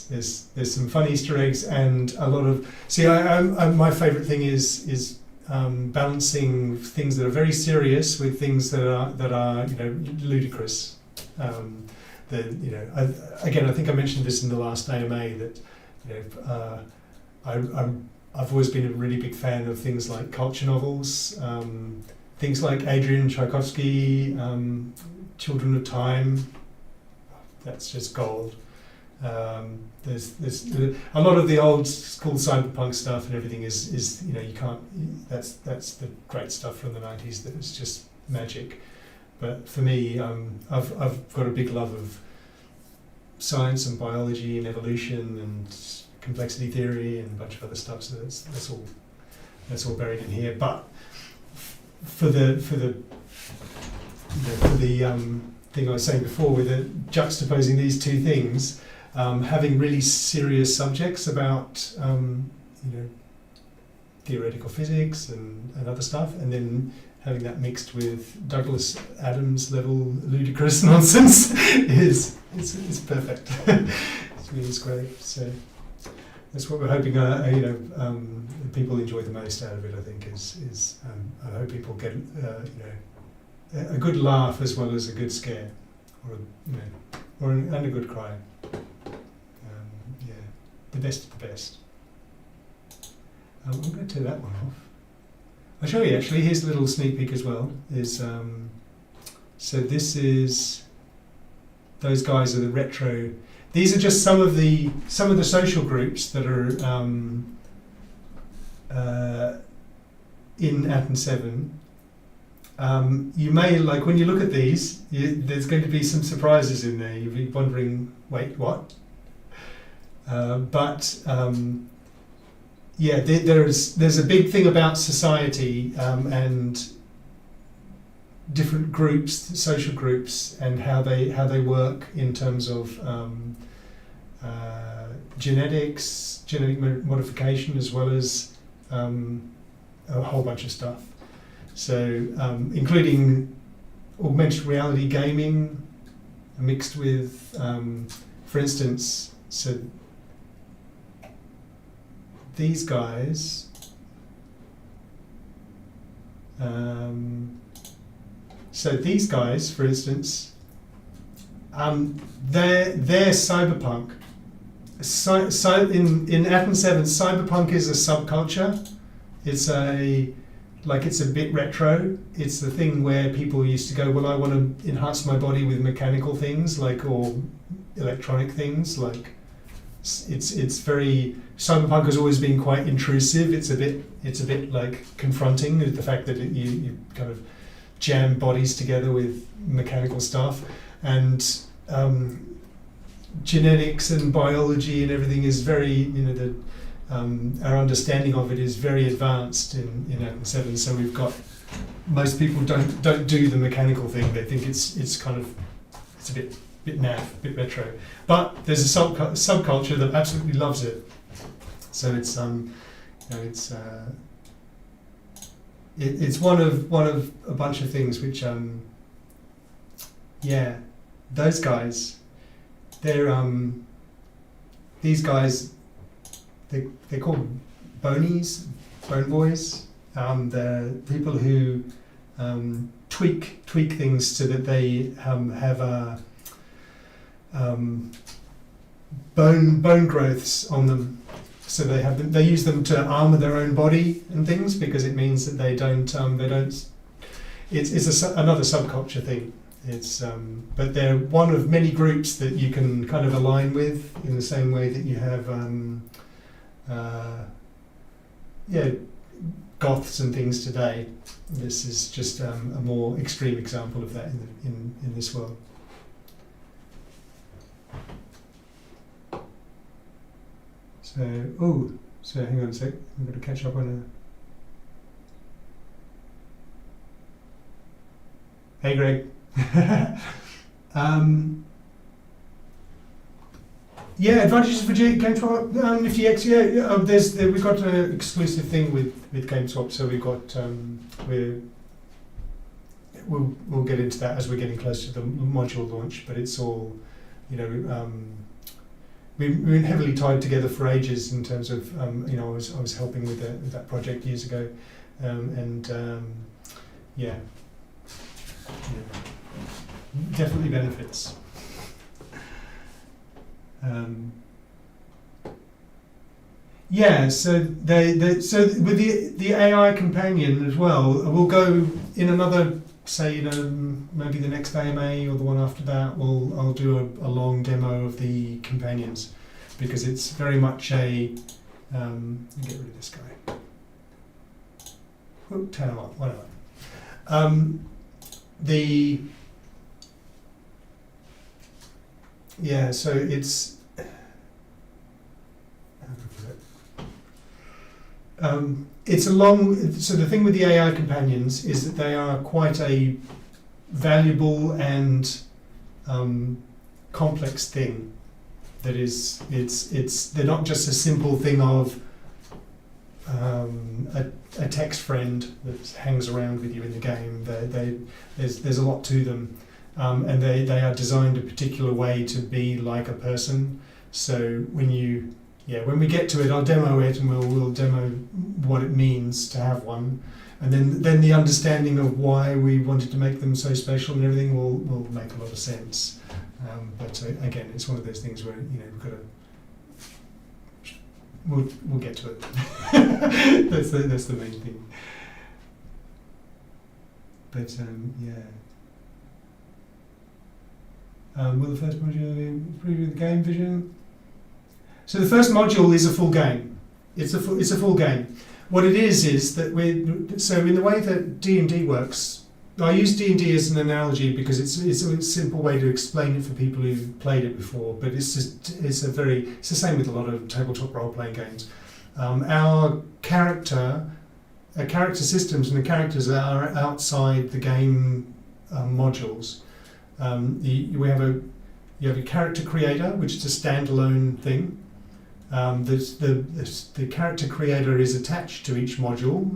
there's some fun Easter eggs and a lot of my favourite thing is balancing things that are very serious with things that are ludicrous. Again, I think I mentioned this in the last AMA that I've always been a really big fan of things like culture novels, things like Adrian Tchaikovsky, Children of Time. That's just gold. There's a lot of the old school cyberpunk stuff and everything is you can't. That's the great stuff from the 90s that was just magic. But for me, I've got a big love of science and biology and evolution and complexity theory and a bunch of other stuff. So that's all buried in here. But for the thing I was saying before, with juxtaposing these two things, having really serious subjects about theoretical physics and other stuff, and then having that mixed with Douglas Adams level ludicrous nonsense is perfect. It's great. So that's what we're hoping. People enjoy the most out of it. I think is I hope people get a good laugh as well as a good scare, and a good cry. The best of the best. I'm going to turn that one off. I'll show you actually. Here's a little sneak peek as well. So this is, those guys are the retro. These are just some of the social groups that are in Aten7. You may, like, when you look at these, there's going to be some surprises in there. You'll be wondering, wait, what? There's a big thing about society and different groups, social groups, and how they work in terms of genetics, genetic modification, as well as a whole bunch of stuff. So, including augmented reality gaming, mixed with, for instance, so these guys, for instance, They're cyberpunk. So in Aten7, cyberpunk is a subculture. It's a bit retro. It's the thing where people used to go, well, I want to enhance my body with mechanical things, or electronic things. It's very, cyberpunk has always been quite intrusive. It's a bit like confronting the fact that you kind of jam bodies together with mechanical stuff, and genetics and biology and everything is very, our understanding of it is very advanced in Aten7. So we've got, most people don't do the mechanical thing. They think it's a bit naff, a bit retro. But there's a subculture that absolutely loves it. So it's it's one of a bunch of things which those guys, these guys, they're called bonies, bone boys. They're people who tweak things so that they have a bone growths on them. So they use them to armor their own body and things, because it means that they don't. It's another subculture thing. But they're one of many groups that you can kind of align with in the same way that you have goths and things today. This is just a more extreme example of that in this world. So hang on a sec. I've got to catch up on Hey, Greg. Advantages for GameSwap. FTX. We've got an exclusive thing with GameSwap, so we've got we'll get into that as we're getting close to the module launch. But it's all, we've been heavily tied together for ages in terms of I was helping with that project years ago, definitely benefits. So with the AI companion as well, we'll go in another, say, maybe the next AMA or the one after that. I'll do a long demo of the companions, because it's very much a get rid of this guy. Turn him on, whatever. So it's it's a long. So the thing with the AI companions is that they are quite a valuable and complex thing. That is, they're not just a simple thing of a text friend that hangs around with you in the game. There's a lot to them, and they are designed a particular way to be like a person. So when we get to it, I'll demo it, and we'll demo what it means to have one, and then the understanding of why we wanted to make them so special and everything will make a lot of sense. But again, it's one of those things where we've got to. We'll get to it. That's the main thing. But will the first module preview the game vision? So the first module is a full game. It's a full game. What it is that so in the way that D&D works. I use D&D as an analogy because it's a simple way to explain it for people who've played it before. But it's the same with a lot of tabletop role-playing games. Our character systems and the characters are outside the game modules. You have a character creator, which is a standalone thing. The character creator is attached to each module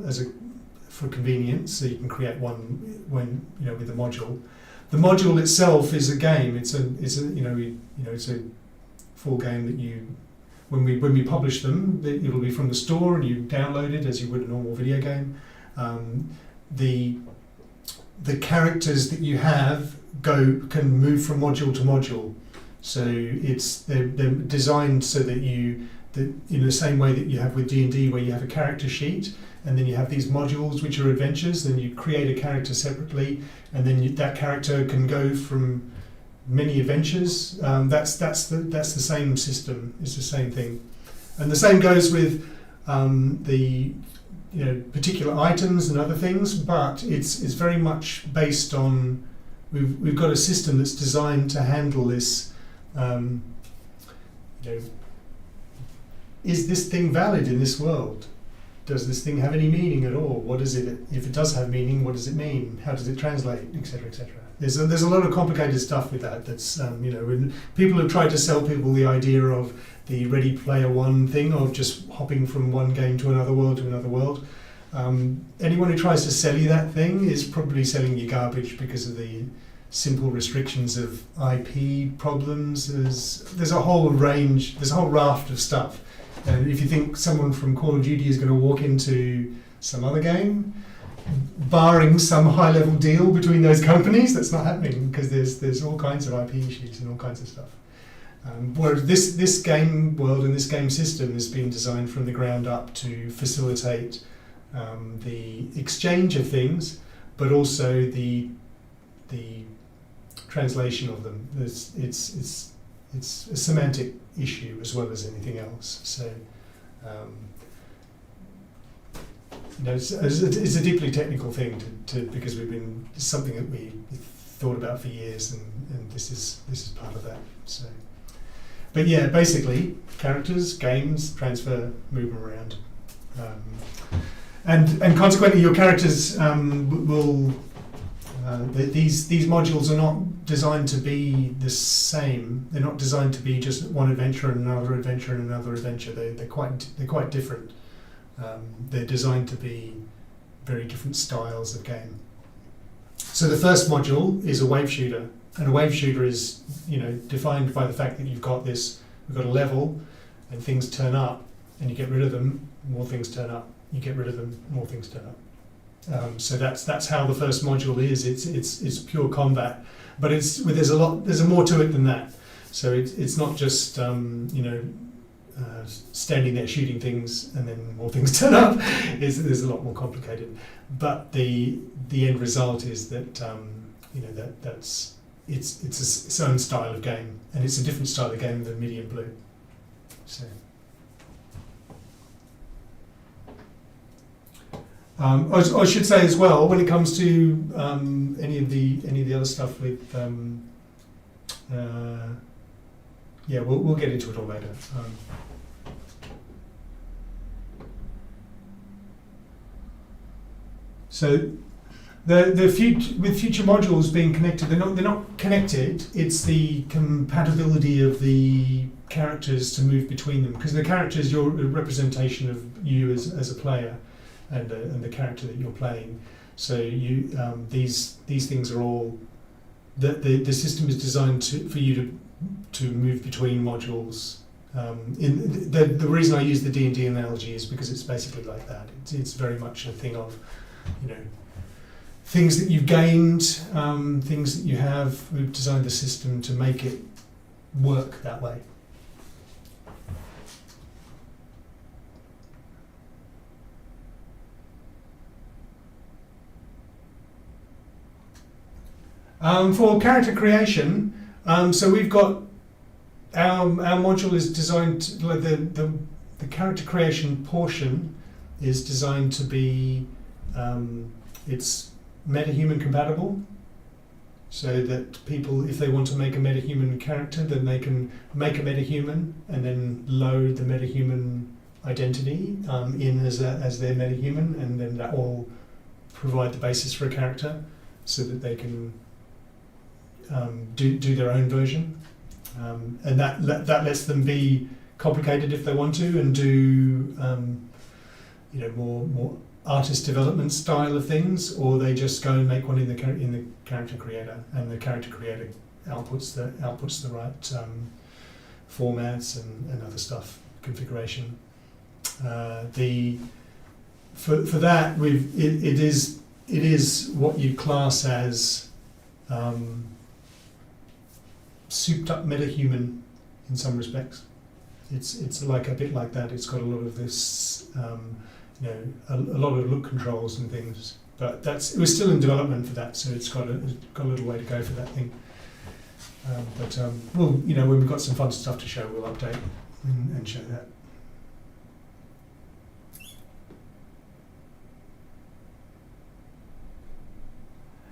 for convenience, so you can create one with the module. The module itself is a game. It's a full game that when we publish them, it'll be from the store and you download it as you would a normal video game. the characters that you have can move from module to module. So they're designed so that in the same way that you have with D&D, where you have a character sheet, and then you have these modules which are adventures, then you create a character separately, and then that character can go from many adventures. That's the same system. It's the same thing, and the same goes with the particular items and other things. But it's very much based on we've got a system that's designed to handle this. Is this thing valid in this world? Does this thing have any meaning at all? What is it? If it does have meaning, what does it mean? How does it translate, etc., etc. There's a lot of complicated stuff with that. That's when people have tried to sell people the idea of the Ready Player One thing of just hopping from one game to another world to another world. Anyone who tries to sell you that thing is probably selling you garbage because of the simple restrictions of IP problems. There's a whole range. There's a whole raft of stuff. And if you think someone from Call of Duty is going to walk into some other game, barring some high-level deal between those companies, that's not happening because there's all kinds of IP issues and all kinds of stuff. Whereas this game world and this game system has been designed from the ground up to facilitate the exchange of things, but also the translation of them. It's a semantic issue as well as anything else. So, it's a deeply technical thing because it's something that we thought about for years, and this is part of that. So, but yeah, basically, characters, games, transfer, move them around, and consequently, your characters will. These modules are not designed to be the same. They're not designed to be just one adventure and another adventure and another adventure. They're quite different. They're designed to be very different styles of game. So the first module is a wave shooter, and a wave shooter is defined by the fact that we've got a level, and things turn up, and you get rid of them. More things turn up. You get rid of them. More things turn up. So that's how the first module is. It's pure combat, but there's more to it than that. So it's not just standing there shooting things and then more things turn up. There's a lot more complicated. But the end result is that that's its own style of game, and it's a different style of game than Medium Blue. So. I should say as well, when it comes to any of the other stuff with, we'll get into it all later. So the future modules being connected, they're not connected. It's the compatibility of the characters to move between them, because the character is your representation of you as a player. And the character that you're playing, so these things are all the system is designed for you to move between modules. The reason I use the D&D analogy is because it's basically like that. It's very much a thing of things that you've gained, things that you have. We've designed the system to make it work that way. For character creation, so we've got our module is designed to, like the character creation portion is designed to be it's metahuman compatible, so that people, if they want to make a metahuman character, then they can make a metahuman and then load the metahuman identity in as their metahuman, and then that will provide the basis for a character, so that they can do their own version, and that lets them be complicated if they want to, and do more artist development style of things, or they just go and make one in the character creator, and the character creator outputs the right formats and other stuff, configuration. For that it is it is what you class as souped up metahuman in some respects. It's like a bit like that. It's got a lot of this, a lot of look controls and things. But it was still in development for that, so it's got a little way to go for that thing. We'll, when we've got some fun stuff to show, we'll update and show that.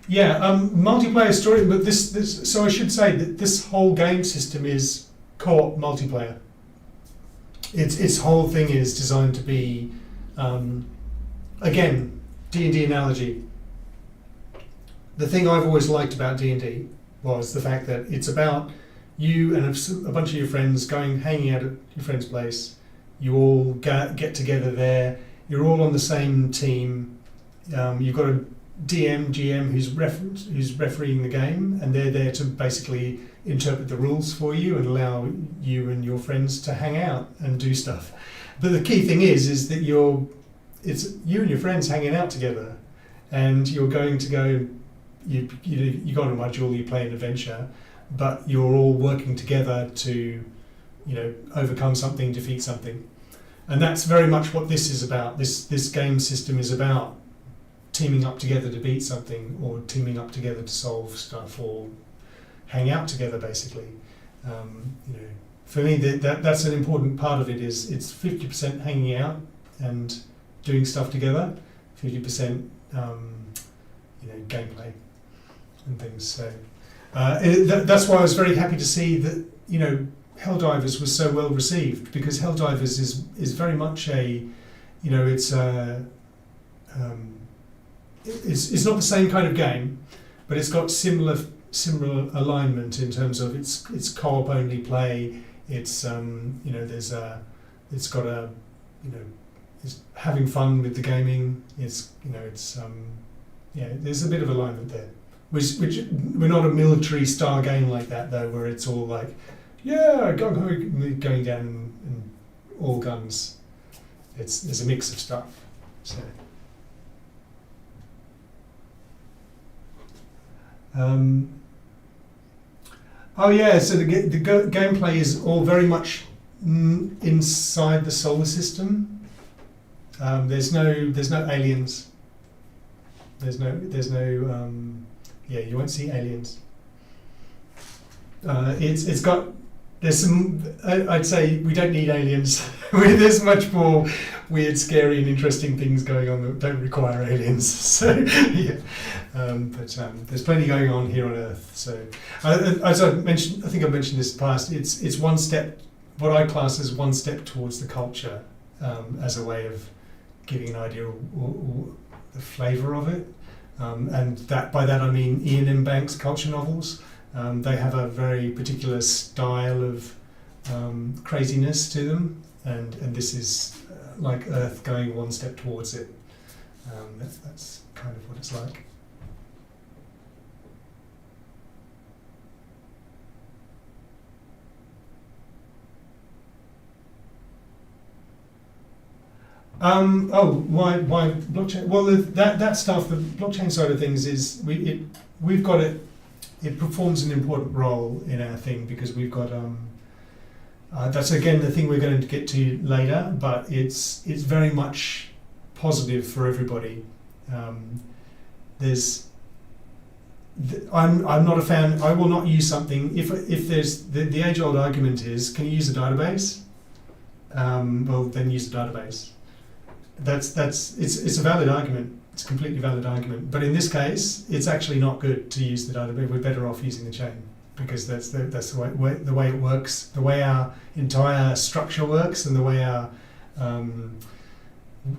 Yeah, multiplayer story, but this. So I should say that this whole game system is co-op multiplayer. Its whole thing is designed to be, again, D&D analogy. The thing I've always liked about D&D was the fact that it's about you and a bunch of your friends hanging out at your friend's place. You all get together there. You're all on the same team. You've got a DM, GM who's refereeing the game, and they're there to basically interpret the rules for you and allow you and your friends to hang out and do stuff. But the key thing is that it's you and your friends hanging out together, and you're going to go. You go on a module, you play an adventure, but you're all working together to, overcome something, defeat something, and that's very much what this is about. This game system is about teaming up together to beat something, or teaming up together to solve stuff, or hang out together. Basically, for me, that's an important part of it. Is it's 50% hanging out and doing stuff together, 50% gameplay and things. So that's why I was very happy to see that Helldivers was so well received, because Helldivers is very much it's not the same kind of game, but it's got similar alignment in terms of it's co-op only play. It's it's having fun with the gaming. There's a bit of alignment there. Which we're not a military style game like that though, where it's all like, going down and all guns. There's a mix of stuff. So. So the gameplay is all very much inside the solar system. There's no aliens. There's no you won't see aliens. There's some. I'd say we don't need aliens. There's much more weird, scary, and interesting things going on that don't require aliens. So yeah, but there's plenty going on here on Earth. So as I mentioned, I think I've mentioned this in the past. It's one step. What I class as one step towards the culture, as a way of giving an idea of the flavour of it. And by that I mean Ian M. Banks' culture novels. They have a very particular style of craziness to them, and this is like Earth going one step towards it. That's kind of what it's like. Why blockchain? Well, that stuff, the blockchain side of things is we've got it. It performs an important role in our thing because we've got that's again the thing we're going to get to later, but it's very much positive for everybody. I'm not a fan. I will not use something if there's the age old argument is, can you use a database? Well, then use a database. It's a valid argument. It's a completely valid argument. But in this case, it's actually not good to use the database. We're better off using the chain because that's the way it works, the way our entire structure works, and the way our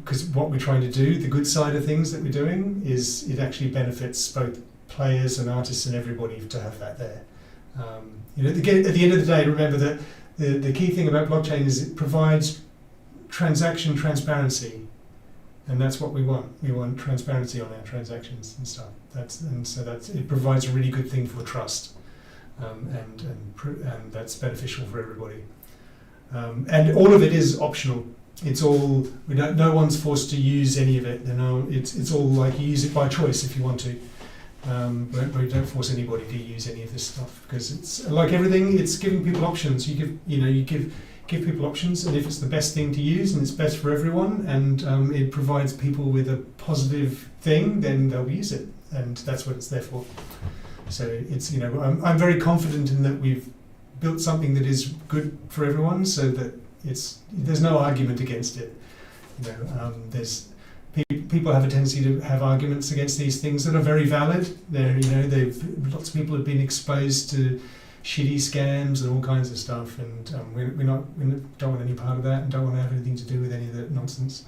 because what we're trying to do, the good side of things that we're doing, is it actually benefits both players and artists and everybody to have that there. At the end of the day, remember that the key thing about blockchain is it provides transaction transparency. And that's what we want. We want transparency on our transactions and stuff. It provides a really good thing for trust, and that's beneficial for everybody. And all of it is optional. it's all we don't. No one's forced to use any of it. You know, it's all like you use it by choice if you want to. But we don't force anybody to use any of this stuff because it's like everything. It's giving people options. You give people options, and if it's the best thing to use and it's best for everyone, and it provides people with a positive thing, then they'll use it, and that's what it's there for. So it's I'm very confident in that we've built something that is good for everyone, so that there's no argument against it. There's people have a tendency to have arguments against these things that are very valid. Lots of people have been exposed to shitty scams and all kinds of stuff, and we don't want any part of that, and don't want to have anything to do with any of that nonsense.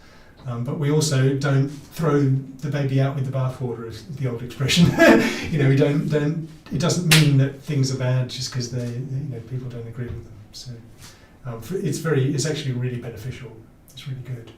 But we also don't throw the baby out with the bathwater, is the old expression. We don't. It doesn't mean that things are bad just because people don't agree with them. So it's actually really beneficial. It's really good.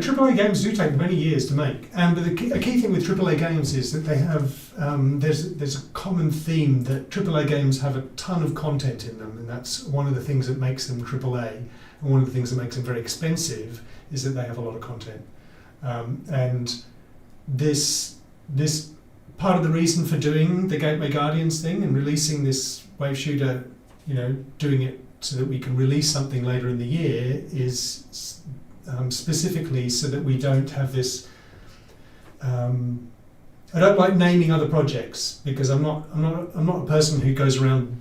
AAA games do take many years to make, but a key thing with AAA games is that they have there's a common theme that AAA games have a ton of content in them, and that's one of the things that makes them AAA, and one of the things that makes them very expensive is that they have a lot of content, and this part of the reason for doing the Gateway Guardians thing and releasing this wave shooter, doing it so that we can release something later in the year is specifically so that we don't have this. I don't like naming other projects because I'm not a person who goes around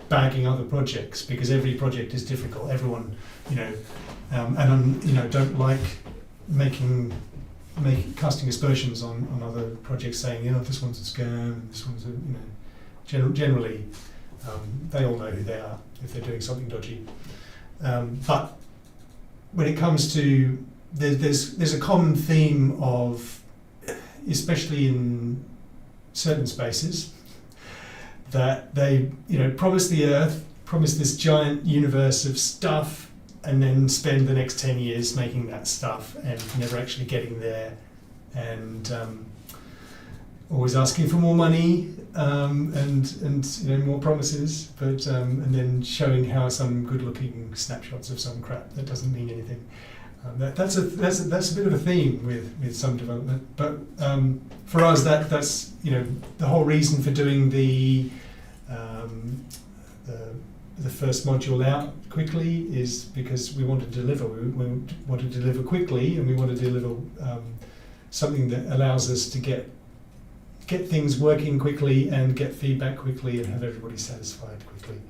bagging other projects because every project is difficult. Everyone, and I'm don't like casting aspersions on other projects, saying this one's a scam, and this one's generally they all know who they are if they're doing something dodgy. But when it comes to there's a common theme of, especially in certain spaces, that they promise the Earth, promise this giant universe of stuff, and then spend the next 10 years making that stuff and never actually getting there, and always asking for more money, and more promises, but and then showing how some good-looking snapshots of some crap that doesn't mean anything. That's a bit of a theme with some development, but for us that's the whole reason for doing the first module out quickly is because we want to deliver. We want to deliver quickly, and we want to deliver something that allows us to get things working quickly and get feedback quickly and have everybody satisfied quickly.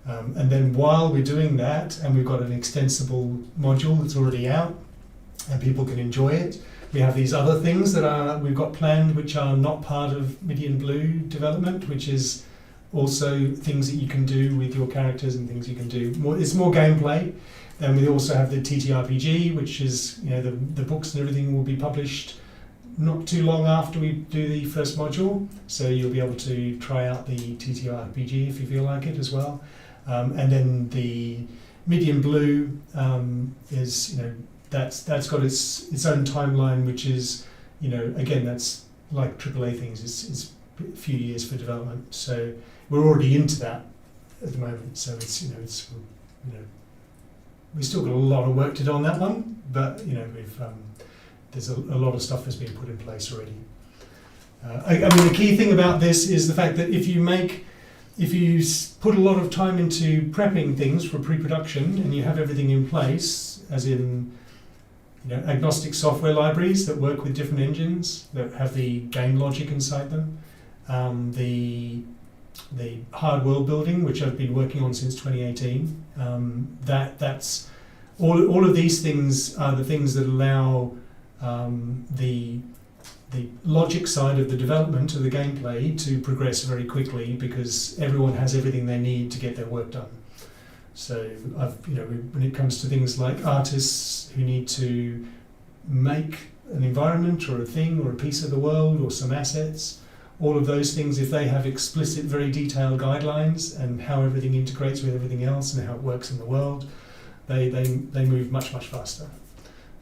And then while we're doing that, and we've got an extensible module that's already out and people can enjoy it, we have these other things that we've got planned which are not part of Midian Blue development, which is also things that you can do with your characters and things you can do. It's more gameplay. Then we also have the TTRPG, which is the books and everything will be published not too long after we do the first module, so you'll be able to try out the TTRPG if you feel like it as well. And then the Midian Blue is that's got its own timeline, which is again that's like AAA things. It's a few years for development, so we're already into that at the moment. So we've still got a lot of work to do on that one, but there's a lot of stuff that's been put in place already. The key thing about this is the fact that if you put a lot of time into prepping things for pre-production and you have everything in place, as in agnostic software libraries that work with different engines that have the game logic inside them, the hard world building, which I've been working on since 2018, that's all of these things are the things that allow the logic side of the development of the gameplay to progress very quickly because everyone has everything they need to get their work done. So when it comes to things like artists who need to make an environment or a thing or a piece of the world or some assets, all of those things, if they have explicit, very detailed guidelines and how everything integrates with everything else and how it works in the world, they move much, much faster.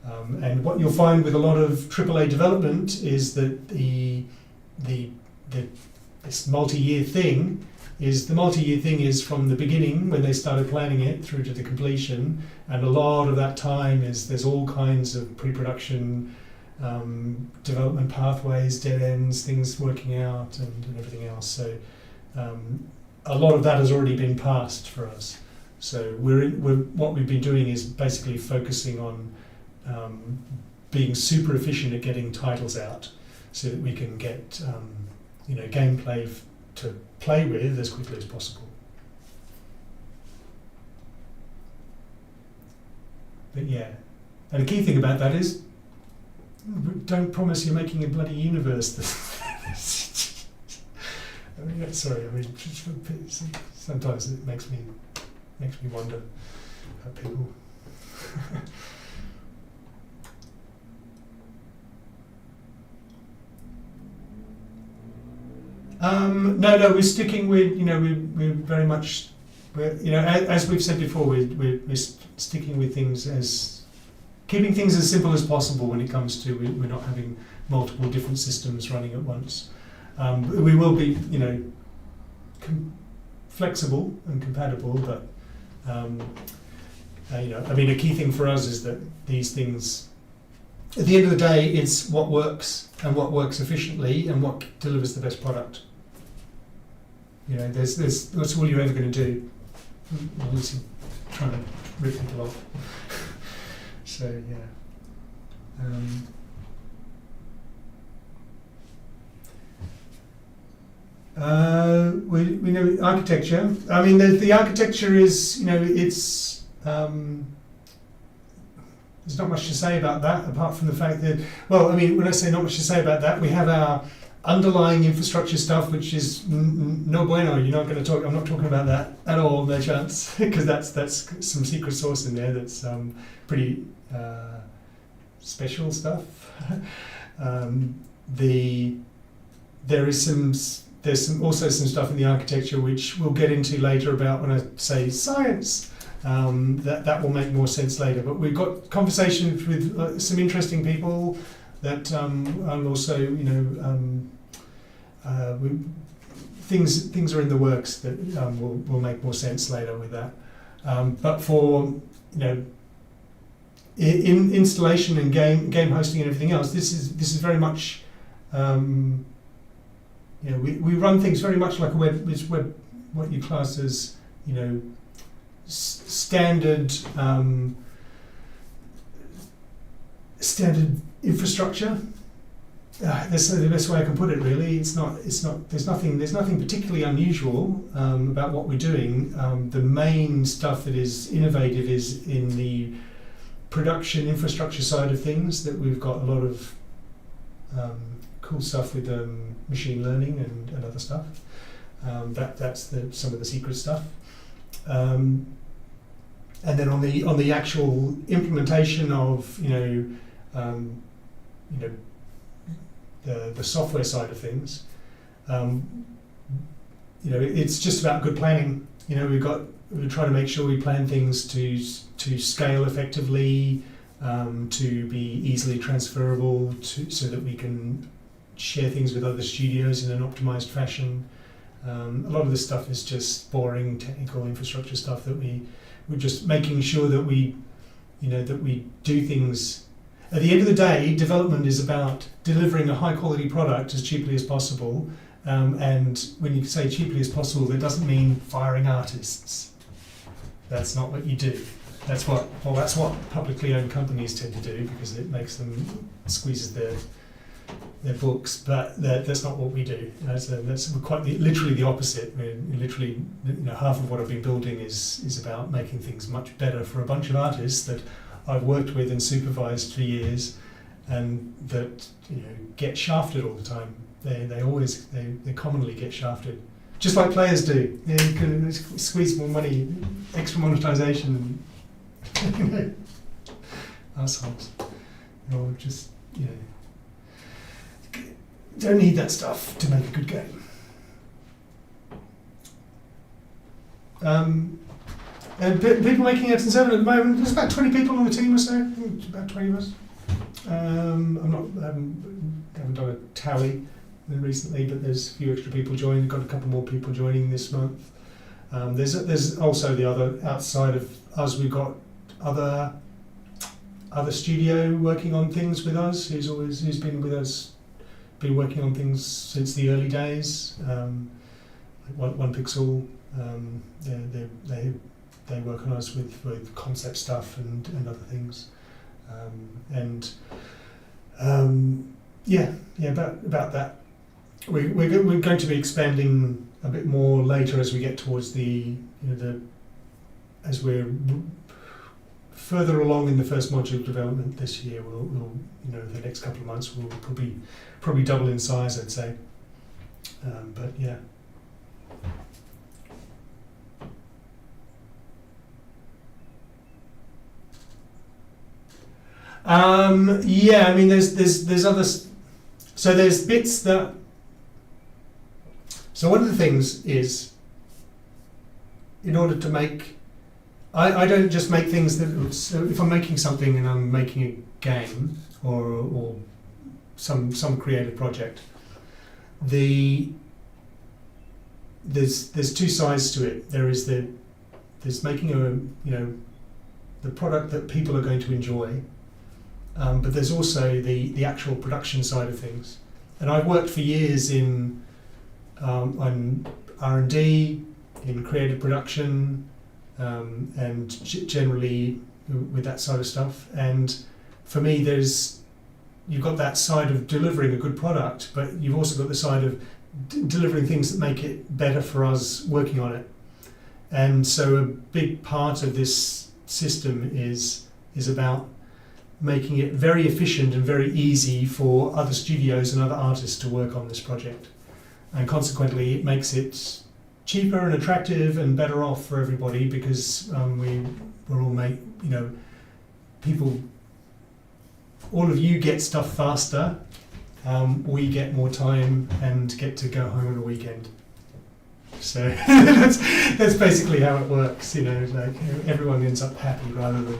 And what you'll find with a lot of AAA development is that this multi-year thing is from the beginning when they started planning it through to the completion, and a lot of that time is there's all kinds of pre-production development pathways, dead ends, things working out, and everything else. So a lot of that has already been passed for us. So what we've been doing is basically focusing on being super efficient at getting titles out, so that we can get gameplay to play with as quickly as possible. But yeah, and the key thing about that is, don't promise you're making a bloody universe. Sometimes it makes me wonder how people. No, we're sticking with, we're very much, as we've said before, we're sticking with things keeping things as simple as possible when it comes to, we're not having multiple different systems running at once. We will be, flexible and compatible, but, a key thing for us is that these things, at the end of the day, it's what works and what works efficiently and what delivers the best product. That's all you're ever going to do, unless you're trying to rip people off. So yeah. We know architecture. I mean, the architecture is, it's. There's not much to say about that, apart from the fact that, when I say not much to say about that, we have our underlying infrastructure stuff, which is no bueno. You're not going to talk. I'm not talking about that at all, no chance, because that's some secret sauce in there. That's pretty special stuff. There's also some stuff in the architecture which we'll get into later about when I say science. That will make more sense later. But we've got conversations with some interesting people that and also, things are in the works that will make more sense later with that. But for in installation and game hosting and everything else, this is very much we run things very much like a web what you class as standard infrastructure. That's the best way I can put it. Really, it's not. There's nothing particularly unusual about what we're doing. The main stuff that is innovative is in the production infrastructure side of things. That we've got a lot of cool stuff with machine learning and other stuff. That's some of the secret stuff. And then on the actual implementation of the software side of things, it's just about good planning. We're trying to make sure we plan things to scale effectively, to be easily transferable, so that we can share things with other studios in an optimized fashion. A lot of this stuff is just boring technical infrastructure stuff that we're just making sure that we do things. At the end of the day, development is about delivering a high quality product as cheaply as possible. And when you say cheaply as possible, that doesn't mean firing artists. That's not what you do. That's what publicly owned companies tend to do, because it makes them squeezes their books. But that's not what we do. That's quite literally the opposite. Literally, half of what I've been building is about making things much better for a bunch of artists that I've worked with and supervised for years, and that get shafted all the time. They commonly get shafted, just like players do. You can squeeze more money, extra monetization, assholes. Or just don't need that stuff to make a good game. And people making Aten7 at the moment, there's about 20 people on the team or so, about 20 of us. Haven't done a tally recently, but there's a few extra people joining. Got a couple more people joining this month. There's also the other, outside of us, we've got other studio working on things with us, who's been with us, been working on things since the early days. Like One Pixel, they work on us with concept stuff and other things. About that. We're going to be expanding a bit more later as we get towards as we're further along in the first module development this year. We'll the next couple of months we'll probably double in size, I'd say. But yeah. I mean, there's other. So there's bits that. So one of the things is, in order to make, I don't just make things that. So if I'm making something and I'm making a game or some creative project, there's two sides to it. There's making the product that people are going to enjoy. But there's also the actual production side of things, and I've worked for years on R&D, in creative production, and generally with that side of stuff. And for me, you've got that side of delivering a good product, but you've also got the side of delivering things that make it better for us working on it. And so a big part of this system is about making it very efficient and very easy for other studios and other artists to work on this project. And consequently, it makes it cheaper and attractive and better off for everybody, because we're all people, all of you get stuff faster, we get more time and get to go home on a weekend. So that's basically how it works, like everyone ends up happy rather than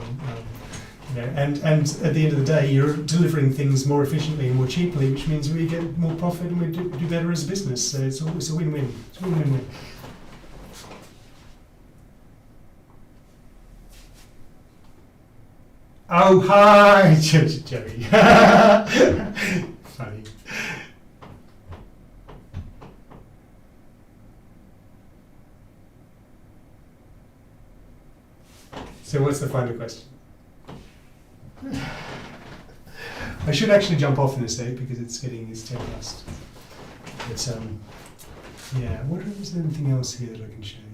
and at the end of the day, you're delivering things more efficiently and more cheaply, which means we get more profit and we do better as a business. So it's a win-win. It's a win-win-win. Oh, hi, Jerry. Funny. So what's the final question? I should actually jump off in a sec because it's 10 past. But is there anything else here that I can show you?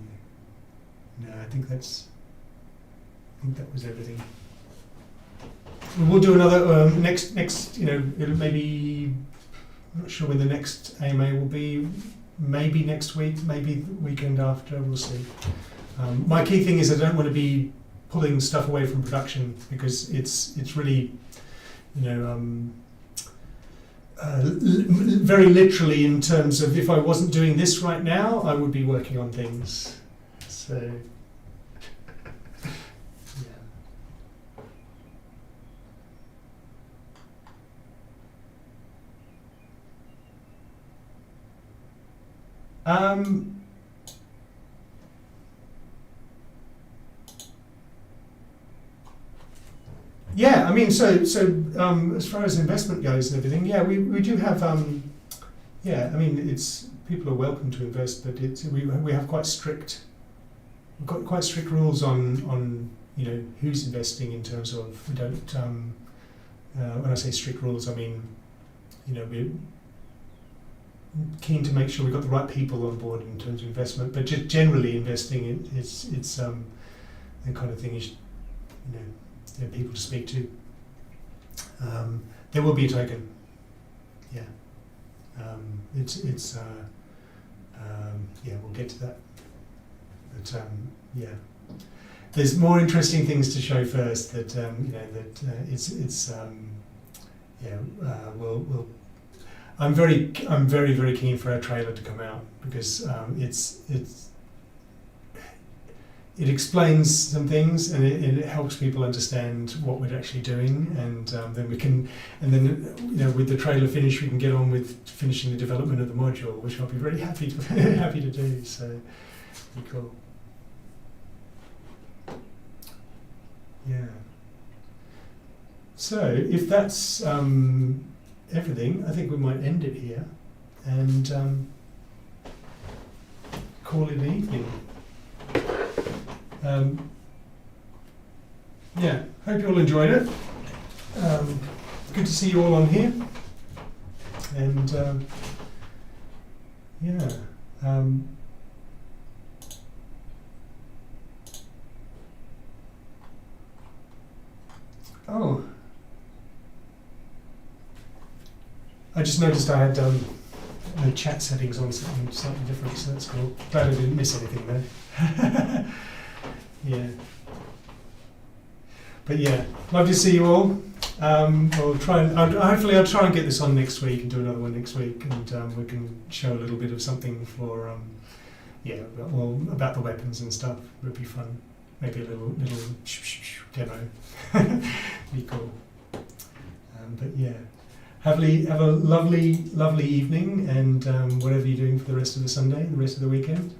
No, I think that was everything. We'll do another next. Maybe I'm not sure when the next AMA will be. Maybe next week, maybe the weekend after. We'll see. My key thing is I don't want to be pulling stuff away from production, because it's really, very literally, in terms of if I wasn't doing this right now, I would be working on things. So, yeah. Yeah, I mean, so as far as investment goes and everything, yeah, we do have, I mean, people are welcome to invest, but we have quite strict, we've got quite strict rules on who's investing, in terms of we don't. When I say strict rules, I mean, we're keen to make sure we've got the right people on board in terms of investment, but generally investing, it's the kind of thing is, there are people to speak to. There will be a token. Yeah. We'll get to that. But yeah, there's more interesting things to show first. That we'll. I'm very keen for our trailer to come out, because it explains some things, and it helps people understand what we're actually doing, and then we can, and then with the trailer finished, we can get on with finishing the development of the module, which I'll be very happy to happy to do. So, pretty cool. Yeah. So if that's everything, I think we might end it here and call it an evening. Yeah, hope you all enjoyed it. Good to see you all on here. And yeah. Oh, I just noticed I had the chat settings on something slightly different, so that's cool. Glad I didn't miss anything there. Yeah. But yeah, love to see you all. We'll try and hopefully I'll try and get this on next week and do another one next week, and we can show a little bit of something for well, about the weapons and stuff. Would be fun. Maybe a little demo. Be cool. But yeah, have a lovely evening, and whatever you're doing for the rest of the Sunday, the rest of the weekend.